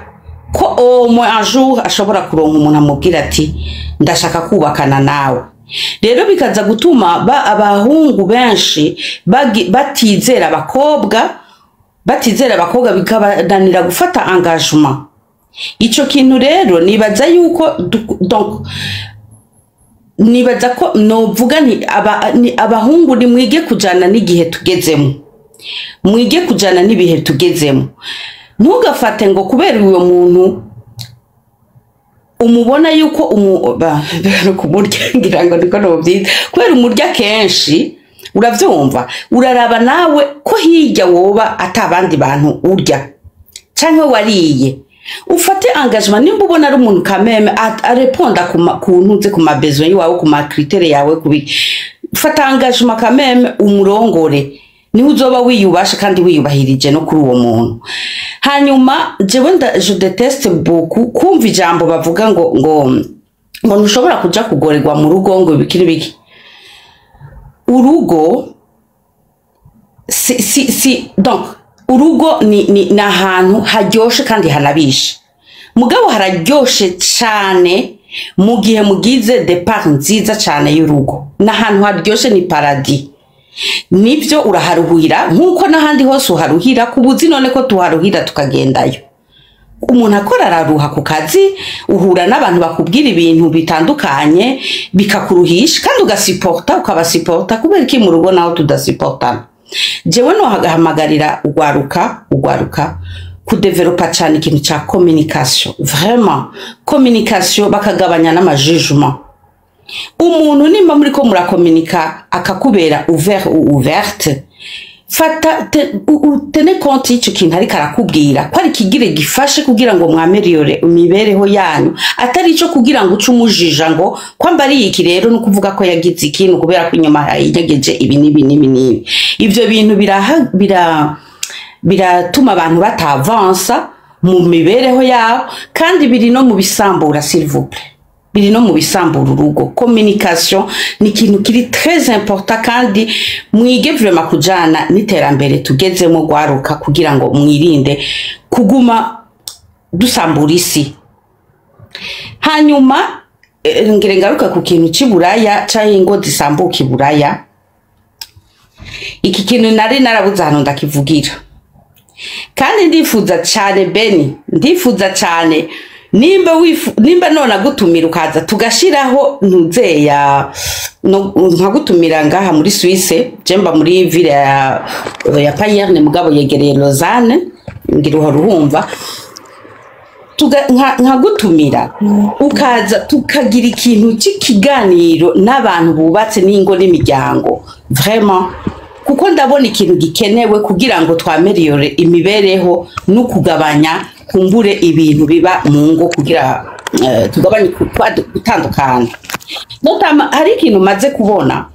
ko un jour ashobora kuronka umuntu amubwira ati ndashaka kubakana nawe. Rero bikaza gutuma abahungu benshi batizera abakobwa bikabananira gufata engagement. Ico kintu rero nibaza yuko donc nibaza ko novuga nti abahungu ni mwige kujana n'igihe tugezemo, mwige kujana n'ibihe tugezemo. Ntugafate ngo kubera uyo muntu umubona yuko kumurya ngira ngo niko novyita, kubera umurya kenshi uravyumva uraraba nawe ko hirya woba atabandi bantu urya canke wariye ufate engagement. Nimba ubona ari umuntu kameme areponda ku ntuze ku mabezo yawe ku makritere yawe fata engagement kameme umurongore, niho uzoba wiyubasha kandi wiyubahirije no kuri uwo muntu. Hanyuma jewe je déteste beaucoup kumva ijambo bavuga ngo ntushobora kuja kugorerwa mu rugo ngo bikiri biki. Urugo donc urugo ni ahantu haryoshe kandi hanabishe. Mugabo hararyoshe cyane mu gihe mugize départ nziza cyane y'urugo. N'ahantu haryoshe ni paradis. Nibyo uraharuhira nkuko n'ahandi hose uharuhira, kubuzi none ko tuharuhira tukagendayo. Umuntu akora araruha ku kazi, uhura n'abantu bakubwira ibintu bitandukanye bikakuruhisha kandi ukabasiporta kubera iki mu rugo naho tudasiportana. Jewe no hagahamagarira ugwaruka kudevelopa cyane ikintu cya communication. Vraiment communication bakagabanya n'amajugement. Umuntu nimba muri ko murakomunika akakubera ouvert ou ouverte, fata tene compte y'icyo kintu ariko arakubwira ko ari kigire gifashe kugira ngo mwameliore imibereho yanyu, atari cyo kugira ngo uce umujija ngo kwamba ari iki rero no kuvuga ko yagize ikintu kubera ko inyuma yayigeje ibi nibi. Ivyo bintu biratuma abantu batavansa mu mibereho yabo kandi biri no mu bisambura s'il vous plaît. Biri no mu bisambura urugo. Communication ni ikintu kiri très important kandi mwige vraiment kujana n'iterambere tugezemo gwaruka kugira ngo mwirinde kuguma dusambura isi. Hanyuma ngire ngaruka ku kintu cy'Iburaya cyangwa ingo disambuka Iburaya. Iki kintu nari narabuze hano ndakivugira kandi ndifuza cyane Beni, ndifuza cyane nimba nona gutumira ukaza tugashiraho ntuzeya nkagutumira ngaha muri Suisse, jemba muri ville ya Payerne mugabo yegereye Lausanne, ngira uruhumva nkagutumira ukaza tukagira ikintu cy'ikiganiro n'abantu bubatse n'ingo n'imiryango. Vraiment kuko ndabona ikintu gikenewe kugira ngo twameliore imibereho no kugabanya kumbure ibintu biba mu ngo kugira tugabanye gutandukana. Notama hari ikintu maze kubona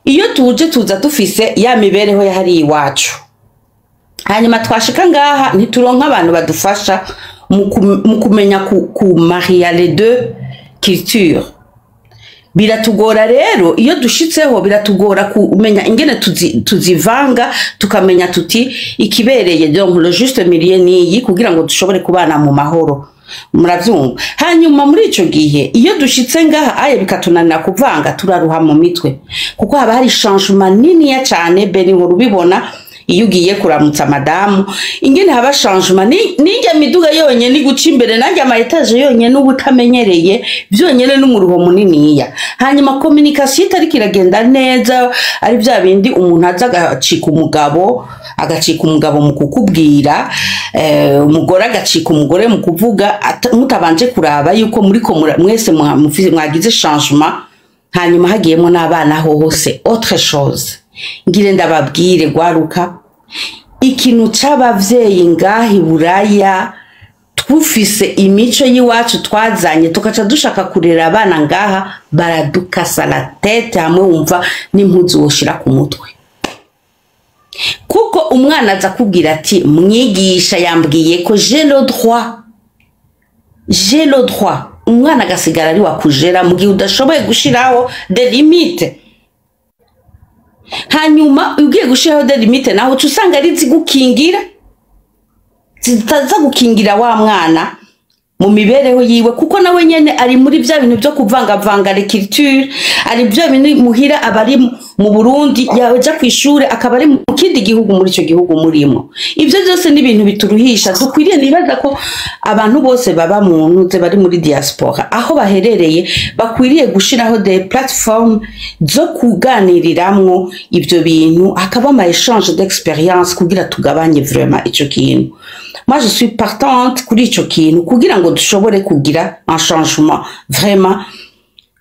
iyo tuza dufise ya mibereho ya hari iwacu, hanyuma twashika ngaha ntituronka abantu badufasha mu kumenya ku marier les deux cultures. Biratugora rero iyo dushitseho biratugora kumenya ingene tuzivanga tukamenya tuti ikibereye donc le juste milieu niyi kugira ngo dushobore kubana mu mahoro. Muravyumva. Hanyuma muri ico gihe iyo dushitse ngaha aye bikatunanira kuvanga turaruha mu mitwe kuko haba hari changement nini ya cyane Beni ngo rubibona iyo ugiye kuramutsa madamu ingene haba changement n'ijya miduga yonye ni guca imbere nanjye ama etage yonye n'ubutamenyereye byonyene n'umuruho muniniya. Hanyuma communication itari kiragenda neza ari bya bindi umuntu aza agacika umugabo mu kukubwira, umugore agacika umugore mu kuvuga mutabanje kuraba yuko muri ko mwese mwagize changement, hanyuma hagiyemo n'abana hose autre chose. Ngire ndababwire gwaruka ikintu c'abavyeyi ngahi Buraya twufise imico yiwacu twazanye tukaca dushaka kurera abana ngaha baradukasa la tête hamwe wumva n'impuzu woshira ku mutwe kuko umwana aza kubwira ati mwigisha yambwiye ko j'ai le droit. Umwana agasigara ari wakujera mu gihe udashoboye gushiraho des limites. hanyuma ugiye gushiraho de limite naho usanga ari zigukingira zitaza gukingira wa mwana mu mibereho yiwe kuko nawe nyene ari muri bya bintu byo kuvangavanga l'écriture ari byo bintu muhira abari mu Burundi yaja kwishuri akaba ari mu kindi gihugu muri ico gihugu murimo ivyo byose ni ibintu bituruhisha dukwiriye nibaza ko abantu bose baba mu ntuze bari muri diaspora aho baherereye bakwiriye gushiraho des plateformes zo kuganiriramwo ivyo bintu akaba ama échange d'expérience kugira tugabanye vraiment ico kintu. Moi je suis partante kuri ico kintu kugira ngo dushobore kugira un changement vraiment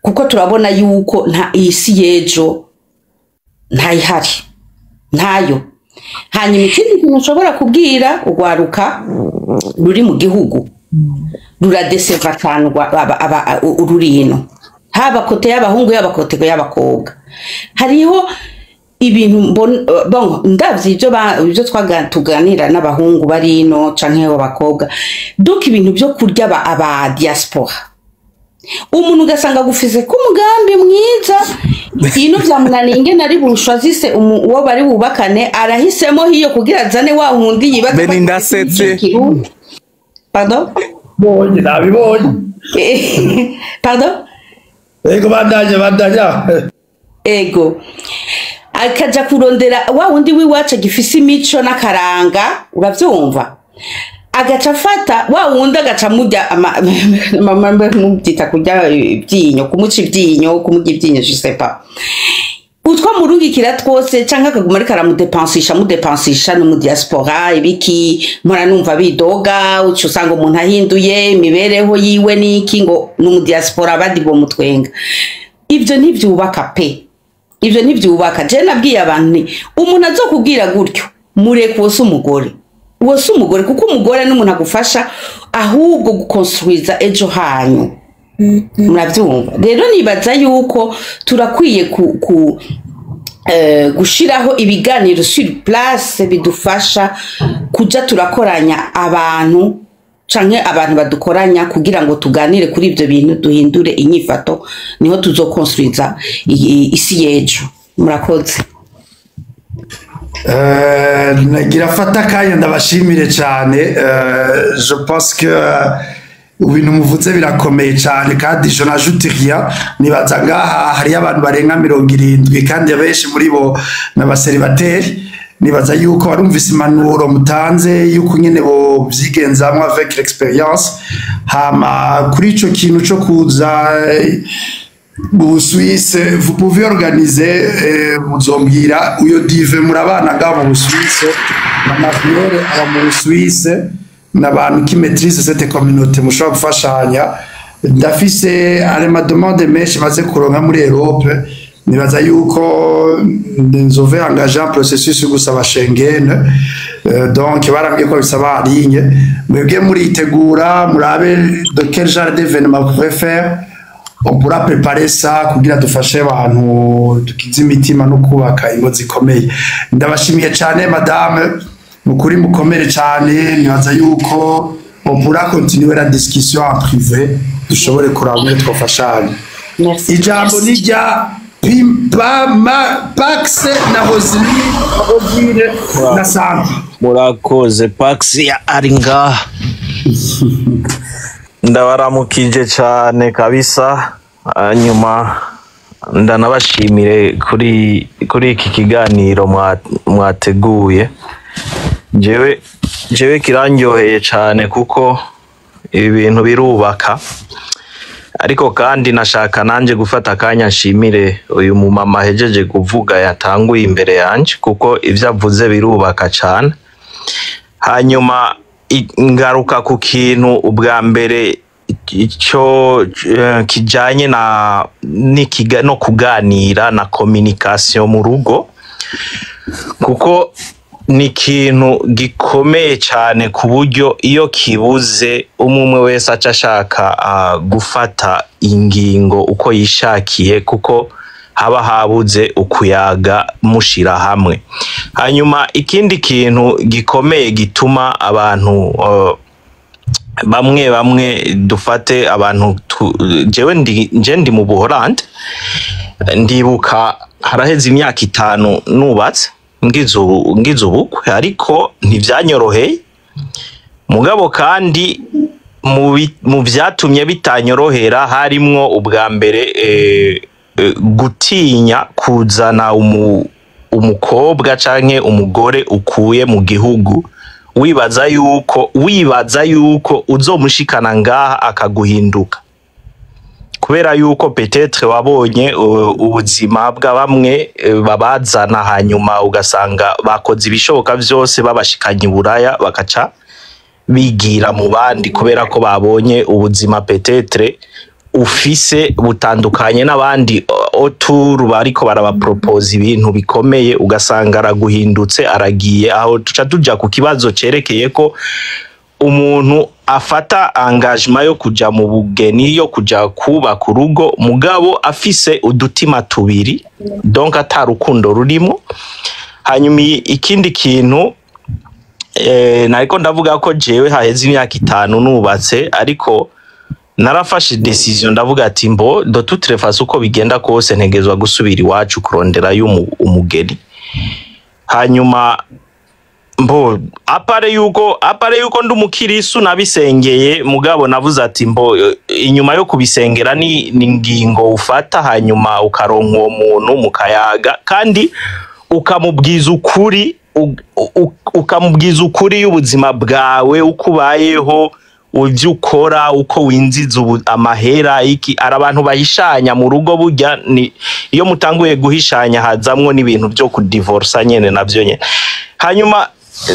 kuko turabona yuko nta isi yejo ntayihari ntayo. Hanyuma ikindi kintu ushobora kubwira ugwaruka ruri mu gihugu ruradesevakanwa ururino haba kote y'abahungu y'abakote y'abakobwa hariho ibintu bon ndavye ibyo tuganira n'abahungu bari no canke abakobwa donc ibintu byo kurya aba diaspora umuntu ugasanga gufise ku mugambi mwiza ino vyamunaniye nari bushazise uwo bari bubakane arahisemo hiyo kugira zane wa hundi yibaza Beni ndasetse pardon bonye nabibonye pardon ego bandanya ego akaja kurondera wa wundi wiwacu gifise imico n'akaranga uravyumva agaca fata wa wundi agaca mujya mama mubyita kujya ibyinyo kumuca ibyinyo kumujya ibyinyo je sais pas utwa murungikira twose canka akaguma ariko aramudepensisha no mu diaspora ibiki mpora numva bidoga uco usanga umuntu ahinduye imibereho yiwe n'iki ngo no mu diaspora badi bo mutwenga ivyo ntivyubaka pe ivyo ntivyubaka je nabwiye abantu umuntu azokubwira gutyo mureke wose umugore kuko umugore n'umuntu agufasha ahubwo gukonstruiza ejo hanyu muravyumva rero nibaza yuko turakwiye gushiraho ibiganiro sur place bidufasha kuja turakoranya abantu canke abantu badukoranya kugira ngo tuganire kuri ivyo bintu duhindure inyifato niho tuzokonstruiza isi yejo murakoze. Nagira fata kanya ndabashimire cyane je pense que ibintu muvuze birakomeye cyane kandi je n'ajoute rien nibaza ngaha hari abantu barenga 70 kandi abenshi muri bo n'abaseribateri nibaza yuko barumvise impanuro mutanze yuko nyene bo byigenzamwe avec l'expérience hama kuri ico kintu cyo kuza au Suisse, vous pouvez organiser muzombwira uyo dive murabana nga mu Suisse n'amafiyore aba mu Suisse n'abantu qui maîtrisent cette communauté mushobora gufashanya ndafise arema demande menshi maze kuronka muri Europe nibaza yuko nzove engager un processus yo gusaba Schengen donc barambye ko bisaba ligne mwebwe muritegura murabe de quel genre d'événement vous pouvez faire on pourra préparer ça kugira dufashe abantu tukiza imitima no kubaka ingo zikomeye ndabashimiye cyane madame mukuri mukomere cyane nibaza yuko on pourra continuer la discussion en privé dushobore kurabura twafashanya ijambo nijya Pax na Rosine na Sandra murakoze Pax ya aringa ndabaramukije cyane kabisa nyuma ndanabashimire kuri iki kiganiro mwateguye jewe kirandyoheye cyane kuko ibi bintu birubaka ariko kandi nashaka nanje gufata akanya nshimire uyu mumama hejeje kuvuga yatanguye imbere yanje kuko ivyo avuze birubaka cyane hanyuma ngaruka ku kintu ubwa mbere icyo kijanye no kuganira na communication mu rugo kuko ni ikintu gikomeye cyane ku buryo iyo kibuze umwe wese aca ashaka gufata ingingo uko yishakiye kuko haba habuze ukuyaga mushira hamwe. Hanyuma ikindi kintu gikomeye gituma abantu bamwe dufate abantu jewe ndi mu Buholandi ndibuka haraheze imyaka 5 nubatse ngize ubukwe ariko ntivyanyoroheye mugabo kandi mu vyatumye bitanyorohera harimwo ubwa mbere gutinya kuzana umukobwa canke umugore ukuye mu gihugu wibaza yuko uzomushikana ngaha akaguhinduka kubera yuko peut-être wabonye ubuzima bwa bamwe babazana hanyuma ugasanga bakoze ibishoboka vyose babashikanye Buraya bakaca bigira mu bandi kubera ko babonye ubuzima peut-être ufise butandukanye n'abandi autour bariko barabapropose ibintu bikomeye ugasanga araguhindutse aragiye aho tuca tuja ku kibazo cerekeye ko umuntu afata engagement yo kuja mu bugeni yo kuja kubaka urugo mugabo afise udutima tubiri donc atarukundo rurimo hanyuma ikindi kintu nariko ndavuga ko jewe haheze imyaka 5 nubatse ariko narafashe decision ndavuga ati mbo do toute façon uko bigenda kose ntegezwa gusubira iwacu kurondera umugeni hanyuma mbo apare yuko ndumukirisu nabisengeye mugabo navuze ati mbo inyuma yo kubisengera ni ngingo ufata hanyuma ukaronka uwo muntu mukayaga kandi ukamubwiza ukuri y'ubuzima bwawe ukubayeho uvyo ukora uko winziza amahera iki arabantu bahishanya mu rugo burya ni iyo mutanguye guhishanya hazamwo n'ibintu byo kudivorce nyene navyo nyene hanyuma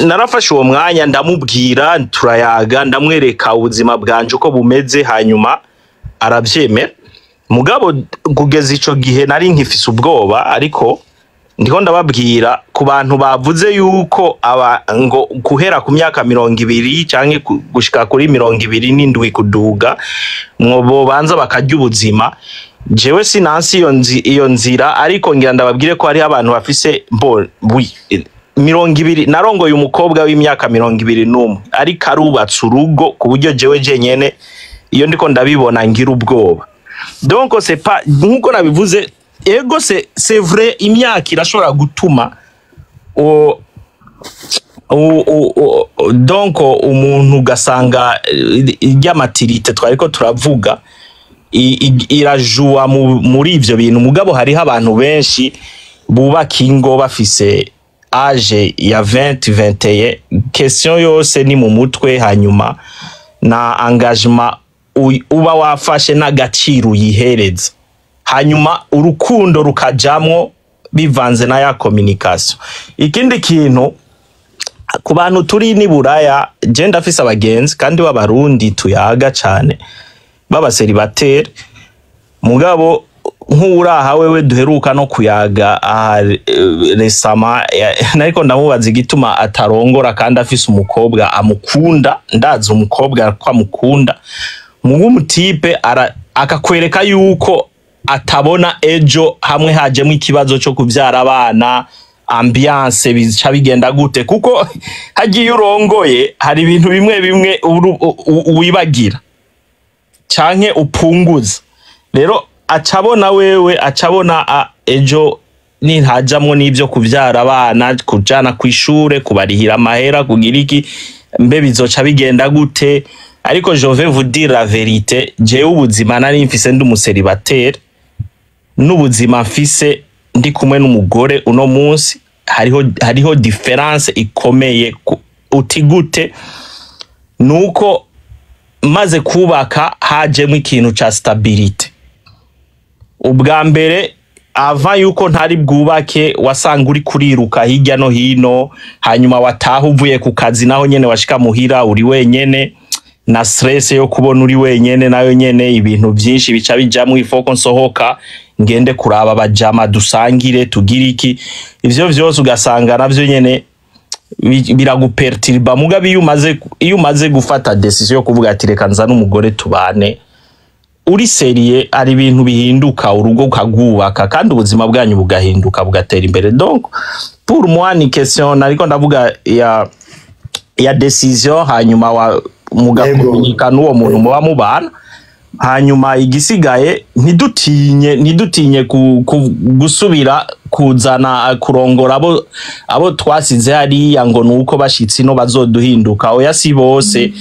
narafashe uwo mwanya ndamubwira turayaga ndamwereka ubuzima bwanje uko bumeze hanyuma aravyemera mugabo kugeza ico gihe nari nkifise ubwoba ariko ndiko ndababwira ku bantu bavuze yuko ngo guhera ku myaka 20 canke gushika kuri 27 kuduga mwobo banza bakarya ubuzima jewe sinansi iyo nzira ariko ngira ndababwire ko hari abantu bafise 20 narongoye umukobwa w'imyaka 21 ariko arubatse urugo ku buryo jewe jenyene iyo ndiko ndabibona ngira ubwoba donc c'est pas nkuko nabivuze ego c'est vrai imyaka irashobora gutuma donc umuntu gasanga ry'amatirite twariko turavuga irajua muri ivyo bintu mugabo hariho abantu benshi bubaka ingo bafise age ya 20-21 question yose ni mu mutwe hanyuma na engagement uba wafashe n'agaciro yihereza hanyuma urukundo rukajamwo bivanze na ya communication ikindi kintu ku bantu turi ni Buraya je ndafise abagenzi kandi b'abarundi tuyaga cyane baba célibataire mugabo nk'uraha wewe duheruka no kuyaga resama nariko ndamubaza igituma atarongora kandi afise umukobwa amukunda ndazi umukobwa kwa mukunda mugu mutipe akakwereka yuko atabona ejo hamwe hajemo ikibazo cyo kuvyara abana ambiance bica bigenda gute kuko hagiye urongoye hari ibintu bimwe wibagira canke upunguza rero acabona wewe acabona ejo nihajamwo n'ivyo kuvyara abana kujana kwishure kubarihira amahera kugira iki mbe bizoca bigenda gute ariko je vais vous dire la vérité je ubuzima nari mfise ndi umuseribateri n'ubuzima mfise ndi kumwe n'umugore uno munsi hariho difference ikomeye utigute nuko maze kubaka hajemo ikintu ca stability ubwa mbere ava yuko ntari bwubake wasanga uri kuriruka hirya no hino hanyuma wataha uvuye ku kazi naho nyene washika muhira uri wenyene na stress yo kubona uri wenyene nayo nyene ibintu byinshi bica bijamwe ifoko nsohoka ngende kuraba abajama dusangire tugira iki ivyo vyose ugasanga navyo nyene biraguperturba mugabe iyo umaze gufata decision yo kuvuga ati reka nza n'umugore tubane uri serie ari ibintu bihinduka urugo ukagubaka kandi ubuzima bwanyu bugahinduka bugatera imbere donc pour moi ni question nariko ndavuga ya decision hanyuma mugakomunika n'uwo muntu muba mubana hanyuma igisigaye ntidutinye gusubira kuzana kurongora abo twasize hariya ngo nuko bashitsi no bazoduhinduka oya si bose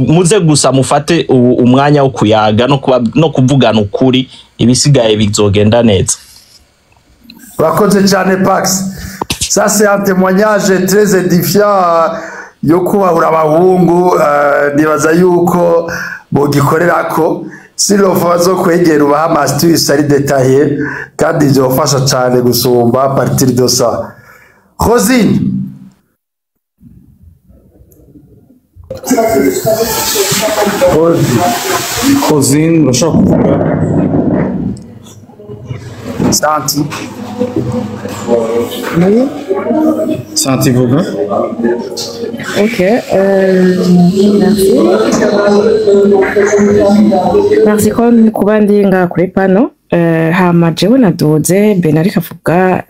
muze gusa mufate umwanya wo kuyaga no kuvugana ukuri ibisigaye bizogenda neza. Urakoze cyane Pax. Ça c'est un témoignage très édifiant yo kubahura abahungu, nibaza yuko bogikorerako sirofa zo kwegera ubaha amasitisi ari detaye kandi byofasha cyane gusumba a partir de ça. Rosine Rosine urashaka kuvuga Santi Santi vuga. Ok, merci kuba ndi ngaha kuri pano. Hama jewe naduze Beni ariko avuga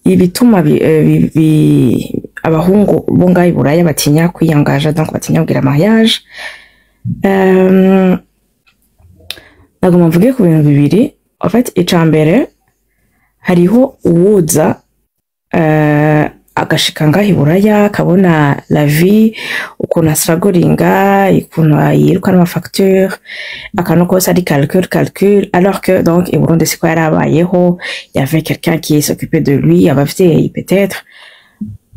ibituma abahungu bo ngaha i Buraya batinya kwiyangaja, donc batinya kugira mariage. Nagomba mvuge ku bintu bibiri. En fait, icambere hariho uwuza agashika ngaha i Buraya akabona la vie ukuntu asragoringa, ukuntu yiruka n'amafacture, akantu kose ari calcul, alors que donc i Burundi siko yarabayeho, y avait quelqu'un qui s'occupait de lui, abavyeyi peut-être.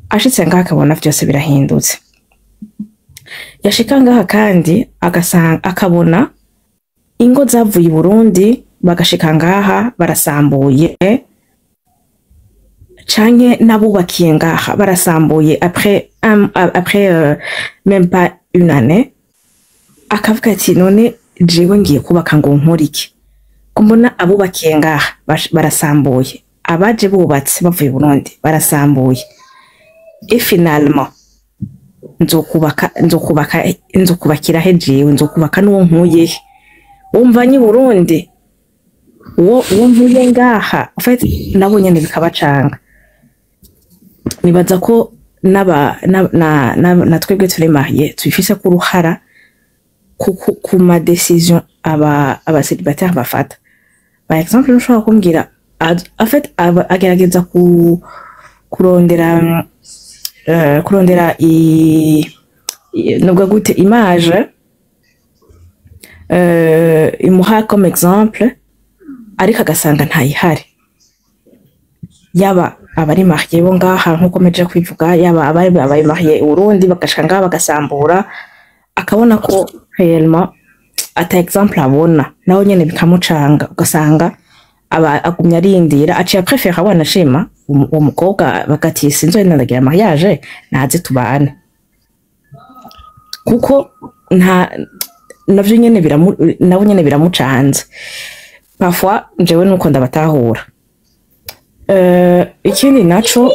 Ashitse ngaha akabona vyose birahindutse. Yashika ngaha kandi akabona ingo zavuye i Burundi bagashika ngaha barasambuye, canke nabubakiye ngaha barasambuye après même pas une année. Akavuga ati none jewe ngiye kubaka ngo nkore iki? Kumbona abubakiye ngaha barasambuye, abaje bubatse bavuye i Burundi barasambuye, et finalement nzokubakira he jewe? Nzokubaka n'uwo nkuye wumvanye i Burundi, uwo mvuye ngaha. En fait nabo nyene bikabacanga. Nibaza ko na twebwe turi marié tubifise ku ruhara ku ma décision aba célibataire bafata. Par exemple ushobora kumbwira en fait agerageza kurondera nubwo gute image imuha comme exemple, ariko agasanga ntayihari. Yaba abari marié bo ngaha nkuko meje kwivuga, yaba abari marié i Burundi bagashika ngaha bagasambura, akabona ko réellement ata exemple abona, naho nyene bikamucanga, ugasanga agumya arindira, aciye préfère abana shema uwo mukobwa bagati sinzo ndagira mariage naze tubane, kuko navyo nyene nabo nyene biramucanze. Parfois jewe nuko ndabatahura. Ikindi naco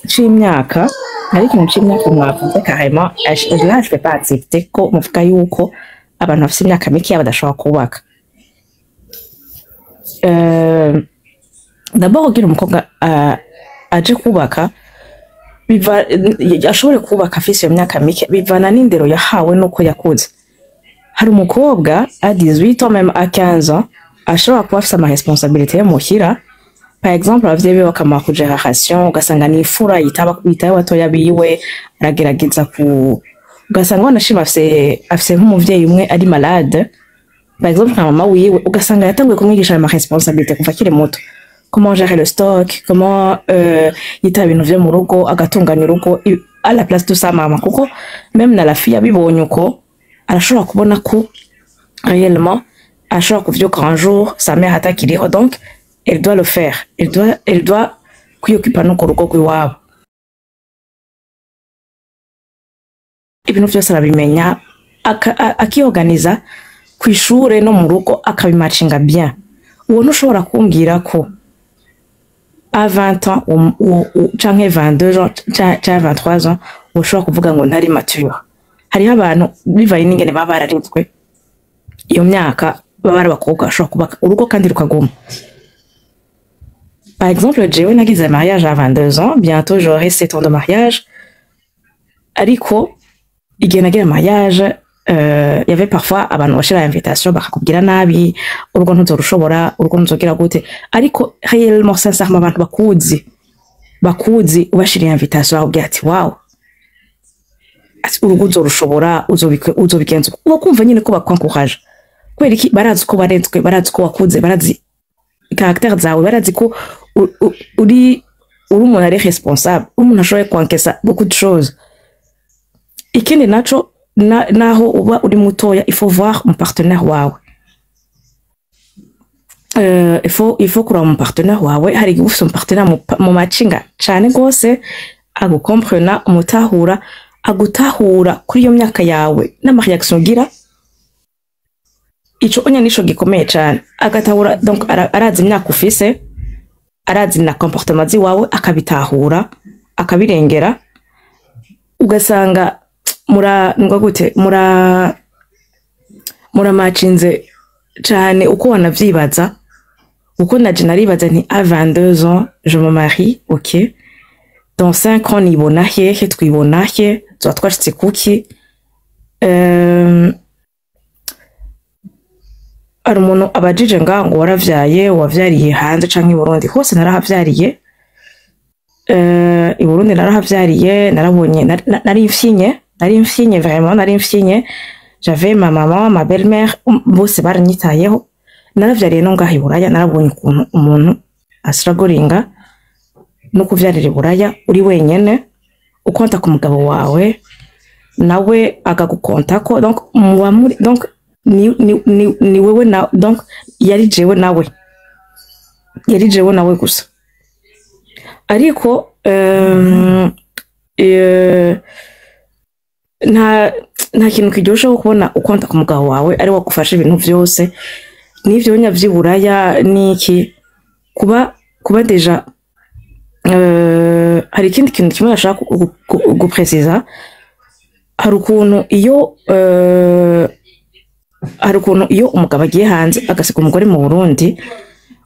c'imyaka, hari ikintu c'imyaka mwavuze carrément, là je peux pas accepter ko muvuga yuko abantu bafite imyaka mike badashobora kubaka. D'abord ugira umukobwa aje kubaka ashobore kubaka afise iyo myaka mike bivana n'indero yahawe nuko yakuze. Hari umukobwa à 18 ans même à 15 ans ashobora kuba afise ama responsabilité yo muhira. Par exemple abavyeyi be bakamuha kugeration, ugasanga ni ifura yitaye watoya biwe, aragerageza ugasanga wanashima afise nk'umuvyeyi umwe ari malade. Par exemple nka mama wiwe ugasanga yatanguye kumwigisha ama responsabilité kuva kiri muto, comment gérer le stock, comment yita ibintu vyo mu rugo, agatunganya urugo à la place de sa mama, kuko même na la fille abibonye uko arashobora kubona ko réellement ashobora kuvyuka un jour sa mère atakiriho, donc elle doit le faire, elle doit kwiyokipa no ku rugo rw'iwabo. Ibintu byose arabimenya, akiorganiza kw'ishure no mu rugo akabimacinga bien. Uwo ntushobora kumbwira ko à 20 ans canke 22 ans canke 23 ans ushobora kuvuga ngo ntari mature. Hariho abantu bivaye n'ingene baba bararinzwe iyo myaka, baba ari abakobwa bashobora kubaka urugo kandi rukaguma. Par exemple, jewe nagize mariage à 22 ans, bientôt j'aurai 7 ans de mariage. Ariko igihe nagira mariage il y avait parfois abantu bashira invitation bakakubwira nabi urugo ntuzorushobora urugo ntuzogira gute ariko réellement sincèrement abantu bakuzi ubashira invitation bakubwira ati wow urugo uzorushobora uzobigenza ukumva nyine ko bakwankoraje kubera iki barazi ko barenzwe barazi ko wakuze barazi caractère zawe barazi ko uri umuntu ari responsable umuntu ashoboye kwankesa beaucoup de choses ikindi naco naho uba uri mutoya il faut voir mon partenaire wawe il faut kuraba mon partenaire wawe hari igihe ufite partenaire mu macinga cyane gose agukomprena agutahura kuri iyo myaka yawe n'amareaction ugira ico onya nico gikomeye cyane agatahura donc arazi imyaka ufise arazi na comportement ziwawe akabitahura akabirengera ugasanga muramatchinze cyane uko wanavyibaza uko naje naribaza nti à 22 ans je me marie ok dans 5 ans nibona hehe twibona he tuba twashitse kuki ari umuntu abajije ngo waravyaye wavyariye hanze canke i Burundi hose narahavyariye i Burundi narahavyariye narabonye nari mfyinye vraiment nari mfyinye j'avais ma maman ma belle-mère bose baranyitayeho naravyariye no ngaha i Buraya narabonye ukuntu umuntu asiragoringa no kuvyarira i Buraya uri wenyene ukonta ku mugabo wawe nawe agagukonta ko donc donc ni wewe na donc yari jewe nawe gusa ariko nta kintu kiryoshe ko kubona ukonta ku mugabo wawe ari wagufasha ibintu byose n'ivyo nyavyiburaya niki kuba deja hari ikindi kintu kimwe nashaka gupreciza hari ukuntu iyo umugabo agiye hanze agasiga umugore mu Burundi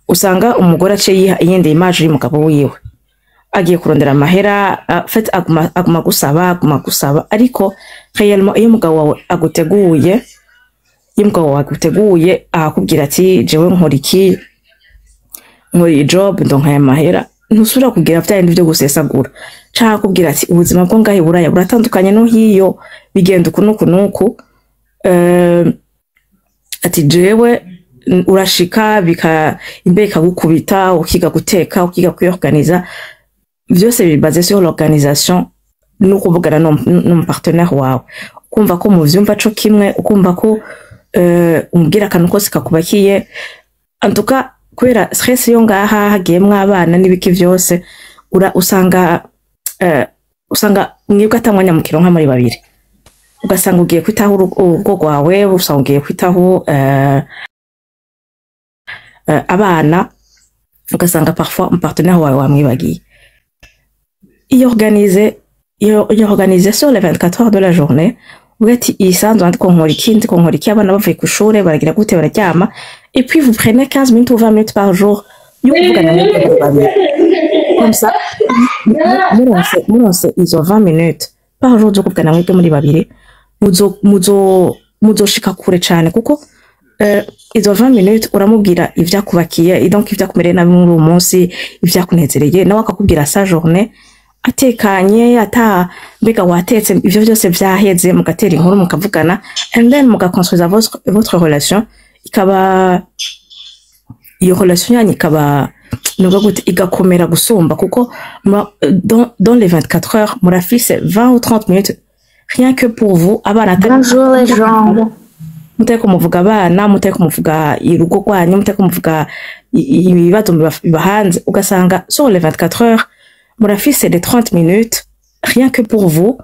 usanga umugore ace yiha iyindi image y'umugabo wiwe agiye kurondera amahera fait aguma gusaba ariko réellement iyo umugabo wawe aguteguye akubwira ati jewe nkora job ndonka ya mahera ntusubira kugira vya bindi byo gusesagura cyangwa kubwira ati ubuzima bwo ngahe Buraya buratandukanye no hiyo bigenda ukunuku ati jewe urashika imbere kagukubita ukiga guteka ukiga kwiorganiza byose bibaze sur l'organisation no kuvugana no partenaire wawe kumva ko muvyumva co kimwe ukumva ko umbwira kantu kose kakubakiye antuka kwera stress yo ngaha hagiyemwe abana n'ibiki byose usanga mwibwa atamwanya mu kironka muri babiri ugasanga ugiye kwitaho urugo rwawe usanga ugiye kwitaho abana ugasanga parfois un partenaire wawe wamwibagiye iyo organise sur les 24 heures de la journée ugati isanzwe ndiko nkora iki abana bavuye ku ishure baragira gute bararyama et puis vous prenez 15 minutes ou 20 minutes par jour yo kuvugana n'abandi babiri comme ça muronse izo 20 minutes par jour zo kuvugana n'abandi muri babiri muzoshika kure cyane kuko izo 20 minutes uramubwira ivyakubakiye donc ivyakumereye nabi muri uwo munsi ivyakunezereye nawe akakubwira sa journée atekanye ata mbega watetse ivyo byose vyaheze mugatera inkuru mukavugana and then mugaconstruire votre relation ikaba iyo relation yanyu ikaba nubwo gute igakomera gusumba kuko dans les 24 heures murafise 20 ou 30 minutes rien que pour vous abana bonjour les gens muteko muvuga abana muteko muvuga irugo rwanyu muteko muvuga ibibazo bibahanze ugasanga sur les 24 heures murafise les 30 minutes rien que pour vous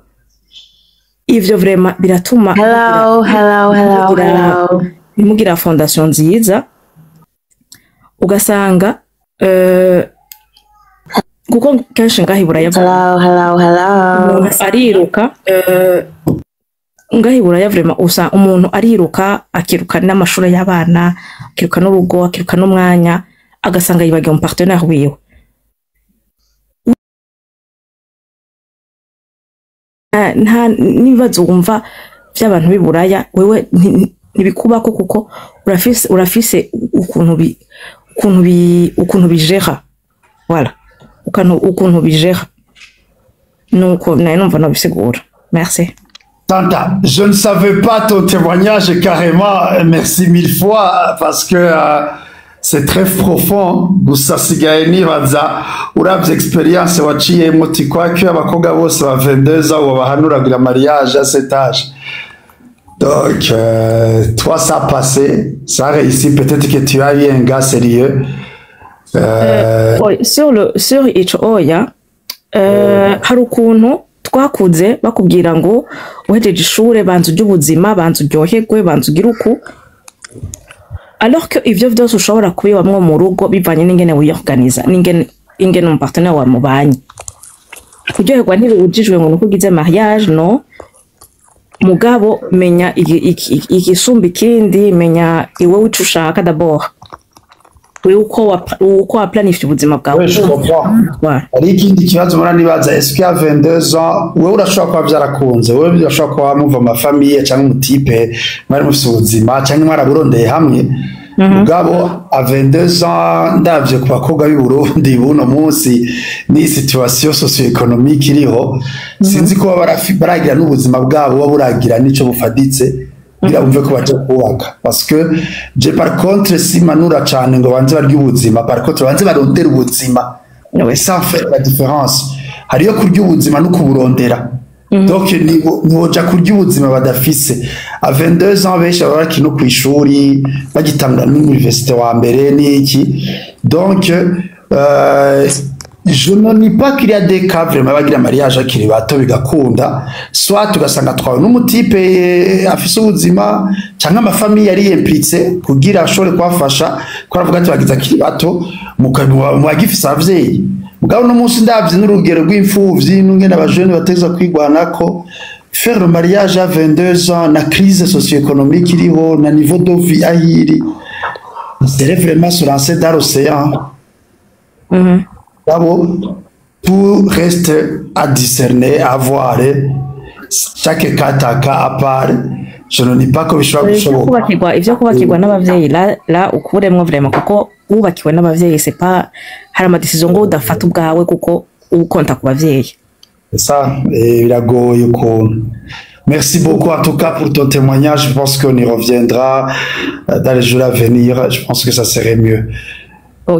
ivyo vraiment biratuma hello bimugira fondation nziza ugasanga kuko kenshi ngaho Buraya hello ariruka ngaho Buraya vraiment usa umuntu ariruka akiruka n'amashuri y'abana akiruka n'urugo akiruka n'umwanya agasanga yibagiye mu partenaire wiwe nta nibazo wumva by'abantu b'iburaya wewe ntibikubako kuko urafise ukuntu bijera voilà ukuntu bijera nuko nayo numva nabisigura. Merci. Tanta, je ne savais pas ton témoignage carrément, merci mille fois parce que c'est très profond. Gusa sigaye nibaza uravye experience waciyemo tikwa ko abakobwa bose ba 22 ans bahanuragira mariage à cet âge. Donc toi ça a passé, ça a réussi, peut-être que tu as eu un gars sérieux. Sur ico oya hari ukuntu twakuze bakubwira ngo uhejeje ishure banza ujye banza uryoherwe banza ugire uku, alors que ivyo vyose ushobora kubibamwo mu rugo bivanye n'ingene wiyorganiza n'ingene umupartenaire wa mubanye. Kuryoherwa ntibibujijwe ngo nuko ugize mariage no, mugabo menya igisumba ikindi, menya iwe wico ushaka d'abord, uko waplanifiye ubuzima bwawe. Hari ikindi kibazo mura nibaza, est-ce qu'il y a 22 ans wewe urashobora kuba byarakunze, wewe urashobora kuba muva mu famille cyangwa umutipe mwari mufite ubuzima cyangwa mwaraburondeye hamwe, mugabo a 22 ans ndavye ku bakobwa b'i Burundi buno munsi ni situation socio-économique iriho, sinzi ko baragira n'ubuzima bwabo buragira nico bufaditse birabumve ko baje kubaka, parce que je par contre si manura cyane ngo banze barya ubuzima, par contre banze barondera ubuzima, ça fait la différence. Hariyo kurya ubuzima no kuburondera. Donc niwoja kurya ubuzima badafise. A 22 ans benshi baba bakino ku ishuri bagitangura n'université wa mbere n'iki. Donc je ne nie pas qu'il y a des cas vraiment bagira mariage akiri bato bigakunda, soit tugasanga twawe n'umutipe afise ubuzima cyangwa amafamiye yari impliqué kugira ashobore kwafasha ko aravuga ati bagize akiri bato mugifise abavyeyi. Mugabo no munsi ndavye n'urugero rw'imfuvyi n'ungene abajene bateza kwigwanako, faire le mariage à 22 ans na crise socio-économique iriho na niveau de vie ahiri, c'est vraiment se lancer dans l'océan. Tout reste à discerner, à voir. Chaque cas à part. Je ne dis pas que je ivyo kubakirwa n'abavyeyi la ukuremwo vraiment kuko ubakiwe n'abavyeyi c'est pas hari ama decision ngo udafata ubwawe kuko ukonta ku bavyeyi. Ça biragoye ko. Merci beaucoup en tout cas pour ton témoignage. Je pense qu'on y reviendra dans les jours à venir. Je pense que ça serait mieux.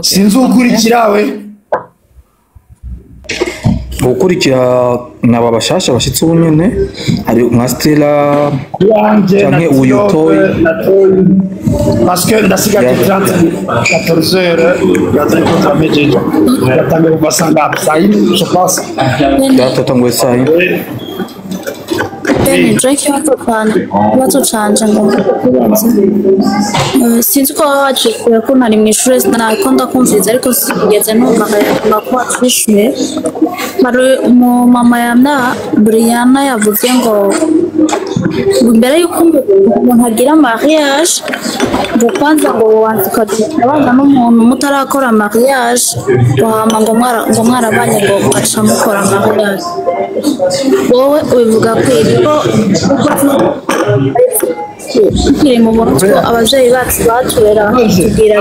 Sinzi ukurikira we. ukurikira naba bashasha bashitse ubu nyene ari nka Stella canke uyotoye parce que ndasiga 14 heures yatari ko tramejeje yatangiye kubasanga saini je pense yatatangwe saini Drake batocanje ngo sinzi ko waciye ko nari mu ishuri sinariko ndakumviriza ariko sigeze numva ko wacishuye mu mama yamna Brianna yavuze ngo mbere yuko umuntu agira mariage ngo kwanza ngo wanzuka abana n'umuntu mutarakora mariage wahama ngo mwarabanye ngo aca mukora mariage wowe ubivuga ko kiri mu mutwe abavyeyi bacu baturera kugira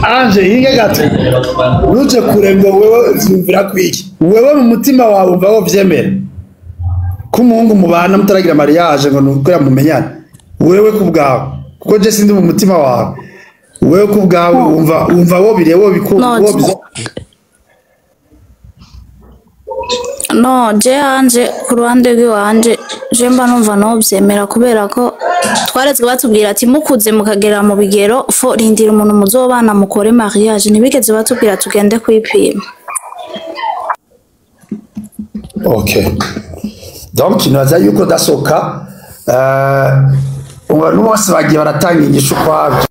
anje hinge gato uje kuremba wewe zumvira kwiki wewe mu mutima wawe umva ko vyemera kumuhungu mubana mutaragira mariage ngo nukora mumenyana wewe kubgawe kuko je sindi mu mutima wawe wewe kubgawe umva wo birewo bikuwo bizo no je anje ku ruhande rw'iwanje je mba numva no byemera kubera ko twaretswe batubwira ati mukuze mukagera mu bigero fo rindira umuntu muzobana mukore mariage nibigeze batubwira tugende kwipima. Okay. Donc inaza yuko dasoka abantu bose bagiye baratanga ingisho kwabyo.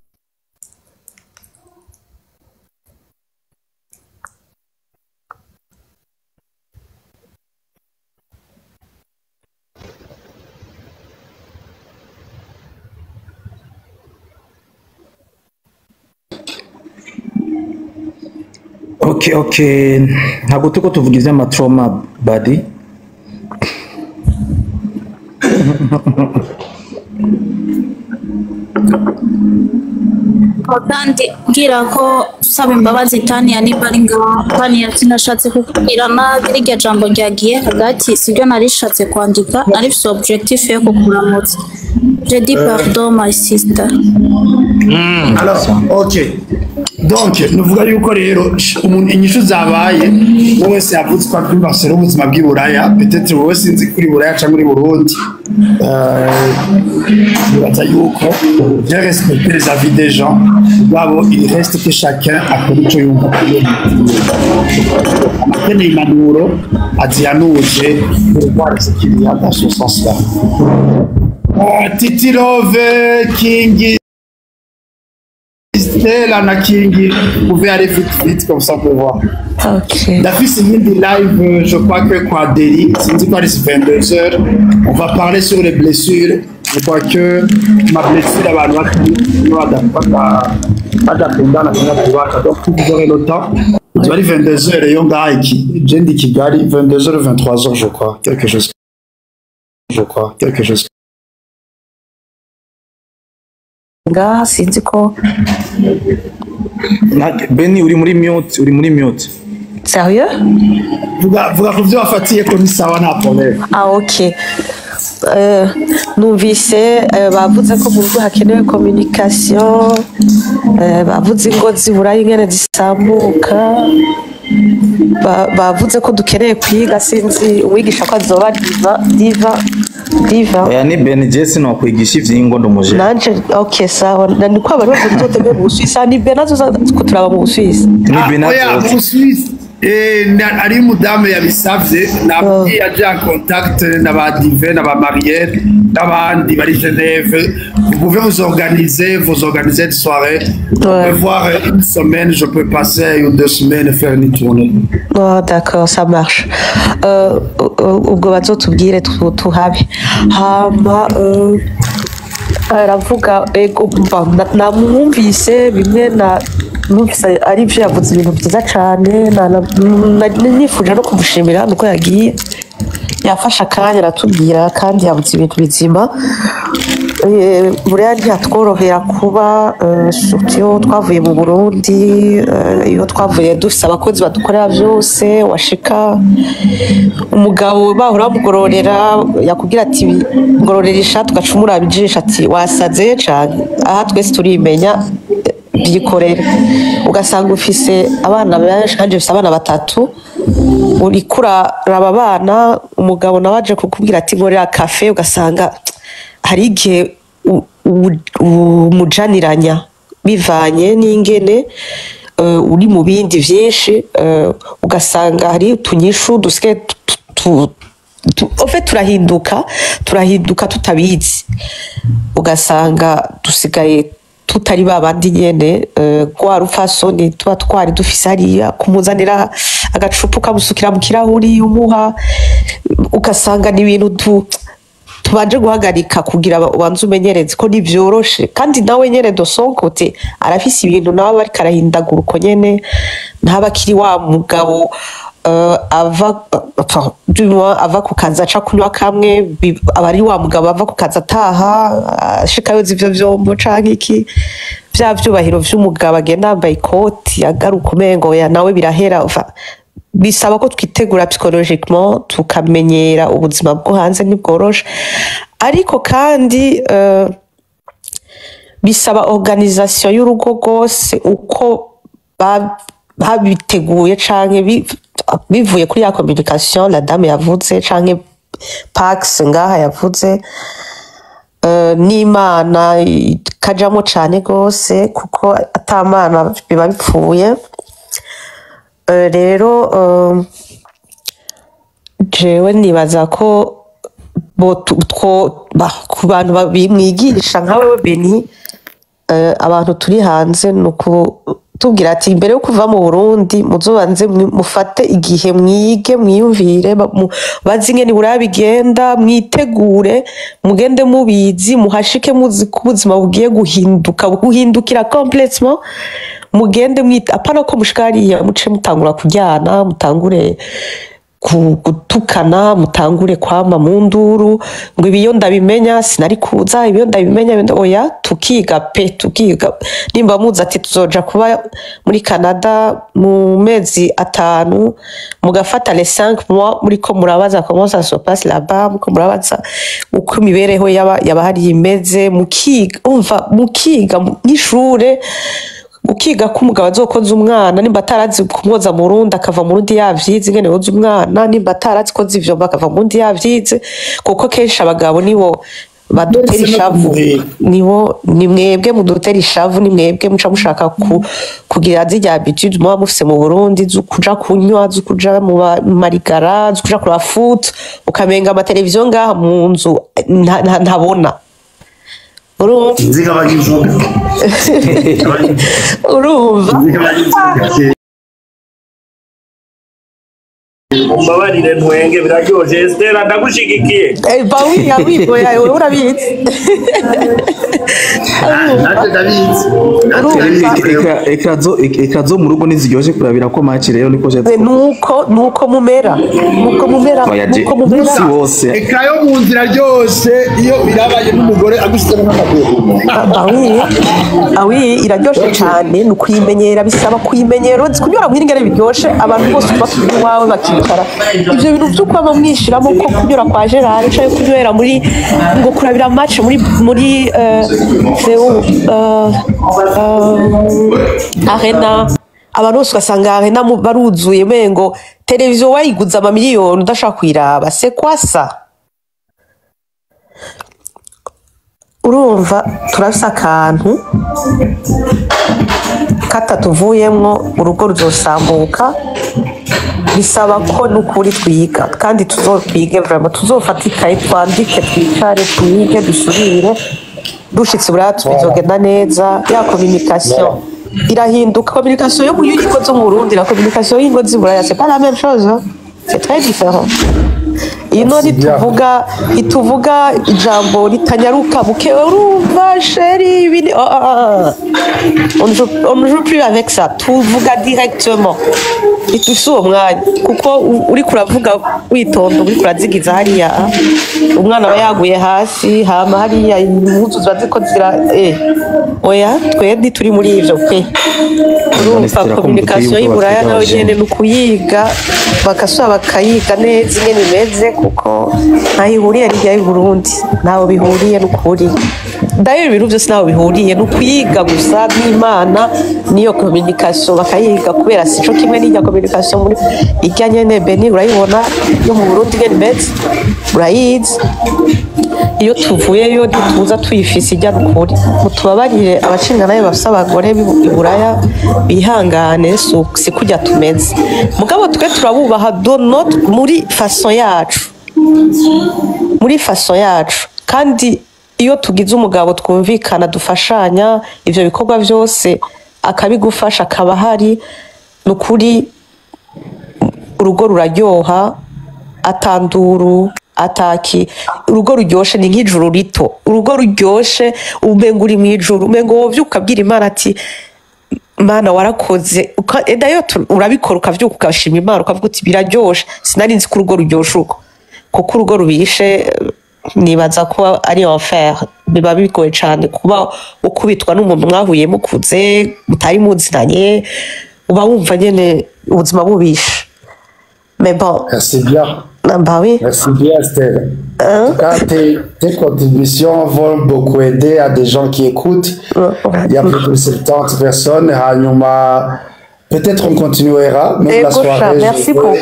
Okay, ntabwo tuko tuvugize amatrauma body kandi mbwira ko usaba imbabazi Tania niba ari ngaho. Tania sinashatse kukubwira nabi iryo jambo ryagiye hagati sibyo narishatse kwandika arifise objectif yo kukuramutsa. Je dis pardon my sister. Alors, ok. Donc, nuvuga yuko rero umuntu inyishu zabaye wowe wese yavuze ko kuri Barcelona ubuzima bw'iburaya peut-être wowe sinzi kuri buraya cyangwa muri Burundi bibaza yuko je respecte les avis des gens wabo il reste que chacun akora icyo yumva akeneye impanuro aziyanuje pour ce qu'il y a dans ce sens-là. Titi Love King Stella na King, vous pouvez aller vite comme ça pour voir. Ok. La fille c'est une des lives, je crois que quoi Delhi, c'est 22h. On va parler sur les blessures. Je crois que ma blessure à la donc vous aurez le temps. Tu vas aller 22h et on va qui Jendi Kigali 22h 23h je crois, quelque chose. Nga sinzi ko Beni uri muri mute. Sérieux? Vuga ku byo wafatiye ko ni sawa nta problème. Ah ok. Numvise bavuze ko mu rugo hakenewe communication, bavuze ingo ziburaye ingene zisambuka, bavuze ko dukeneye kwiga sinzi umwigisha ko azoba diva. Oya ni Beni Jesse no kwigisha ivyingo ndumuje. Nanje okay sawa niko abari bavuze ko mu Busuwisi ni Beni azoza kuturaba mu Busuwisi. Ni Beni mu Busuwisi. Ari umudamu yabisavye nabwiye aje en contact n'abadive n'abamariere n'abandi bari Genève. Vous pouvez vous organiser une soirée. Vous pouvez voir une semaine, je peux passer ou 2 semaines faire une tournée. Oh, d'accord, ça marche. Ubwo bazotubwire tuhabe. Hama aravuga ego namwumvise bimwe na numvise ari byo yavuze ibintu byiza cyane nifuje no kumushimira nuko yagiye yafashe akanya aratubwira kandi yavuze ibintu bizima buriya ntiyatworohera kuba iyo twavuye mu Burundi iyo twavuye dufise abakozi badukorera byose washika umugabo bahora bamugororera yakubwira ati ngororera ishati ugacumura bijisha ati wasaze cyane aha twese turimenya byikorera ugasanga ufise abana benshi kandi ufise abana batatu uri kuraraba abana umugabo nawe aje kukubwira ati ngorera cafe ugasanga hari igihe umujaniranya bivanye n'ingene uri mu bindi byinshi ugasanga hari utunyishu dusigaye turahinduka tutabizi ugasanga dusigaye tutari babandi nyene kwa rufasoni tuba twari dufise hariya kumuzanira agacupa ukamusukira mu kirahuri umuha ugasanga ni ibintu tubanje guhagarika kugira ubanze umenyereze ko nivyoroshe kandi nawe nyene dosonkote arafise ibintu nawe bari karahindagura uko nyene ntaba kiri wa mugabo ava ku kazi aca kunywa kamwe abari wa mugabo ava ku kazi ataha ashika yoza ivyo vyombo canke iki vya vyubahiro vy'umugabo agenda yambaye ikoti agaruka umengo ya nawe birahera bisaba ko twitegura psychologiquement tukamenyera ubuzima bwo hanze ntibworoshe ariko kandi bisaba organisation y'urugo rwose uko babiteguye canke bivuye kuri ya communication la dame yavuze canke Pax ngaha yavuze n'Imana kajamo cane gose kuko atamana biba bipfuye rero jewe nibaza ko ku bantu bimwigisha nkawe Beni abantu turi hanze nuko tubwira ati imbere yo kuva mu Burundi muzobanze mufate igihe mwige mwiyumvire bazi ingene burabigenda mwitegure mugende mubizi muhashike muzi ku buzima bugiye guhindukira complètement mugende apana ko mushikariya muce mutangura kujyana mutangure gutukana mutangure kwama mu nduru ngo ibiyo ndabimenya sinari kuza ibiyo ndabimenya oya tukiga nimba muzi ati tuzoja kuba muri Canada mu mezi 5 mugafata les 5 mois muriko murabaza comment ça se passe là-bas muriko murabaza uko imibereho yaba hari imeze mukiga nk'ishure ukiga ko umugabo azokoza umwana nimba atarazi kumwoza mu Burundi akava mu Burundi yavyize ingene yoza umwana nimba atarazi koza ivyo bakava mu Burundi yavyize kuko kenshi abagabo nibo badutera ishavu ni mwebwe mudutera ishavu ni mwebwe muca mushaka kugira zirya habitude muba mufise mu Burundi zukuja kunywa zukuja mu marigara zukuja kura foot ukamenga amateleviziyo ngaha mu nzu ntabona urumva umbabarire ntwenge biraryoshe Estera ndagushigikiye bawiya wiboya wewe urabizi ekazo mu rugo niziryoshye kurabira ko match rero niko je nuko mumera si wose ekayo mu nzira ryose iyo birabaye n'umugore agushyizemo nk'amaguru awi iraryoshe cyane ni kuyimenyera bisaba kuyimenyera kunyura muri ngere biryoshe abantu bose bafite iwawe bakicara ibyo bintu byo kwaba mwishiramo ko kunyura kwa Gerard cyangwa kunywera muri ngo kurabira match muri arena abantu bose ugasanga arena baruzuye mengo televiziyo wayiguza amamiliyoni udashaka kuyiraba se kwasa urumva turafise akantu katatuvuyemwo urugo ruzosambuka bisaba ko nukuri twiga kandi tuzotwige vraiment tuzofata ikaye twandike twicare twige dusubire dushitse buratu bizogenda neza ya communication irahinduka communication yo kuyiko zo mu Burundi na communication y'ingo z'iburaya c'est pas la même chose c'est très différent ino ituvuga ijambo ritanyaruka buke urumva sheri ibini on ne joue plus avec ça tuvuga directement itusuye umwanya kuko uri kuravuga witonda uri kurazigiza hariya umwana aba yaguye hasi hama hariya impuzu ziba ziko zira oya twebwe turi muri ivyo pe urumva communication y'Iburaya nayo nyene ni ukuyiga bakasaba bakayiga neza ingene imeze kuko ntaho ihuriye n'irya y'u Burundi ntaho bihuriye n'ukuri ndayo ibintu byose ntaho bihuriye ni ukuyiga gusa n'Imana niyo communication bakayiga kubera sico kimwe n'irya communication muri irya nyene Beni urayibona yo mu Burundi ngene imeze urayizi iyo tuvuyeyo tuza tuyifise ijya n'ukuri mutubabarire abacinga nayo bafise abagore b'Iburaya bihangane si kujya tumeze mugabo twe turabubaha donot muri façon yacu kandi iyo tugize umugabo twumvikana dufashanya ivyo bikorwa byose akabigufasha akaba hari nukuri urugo ruraryoha atanduru ataki urugo ruryoshe ni nk'ijuru rito urugo ruryoshe umengo uri mwijuru umengo wovye ukabwira Imana ati Mana warakoze dayo urabikora ukavyuka ukashima Imana ukavuga uti biraryoshe sinari nzi ko urugo ruryoshe uko kuko urugo rubishe nibaza ko ari enfer biba bigoye cyane kuba ukubitwa n'umuntu mwahuye mukuze mutari muzinanye uba wumva nyene ubuzima bubishe mais bon c'est bien. Bah oui. Merci bien, Esther. En tout cas, tes contributions vont beaucoup aider à des gens qui écoutent. Il y a plus de 70 personnes. Peut-être on continuera. Même la soirée. Merci beaucoup.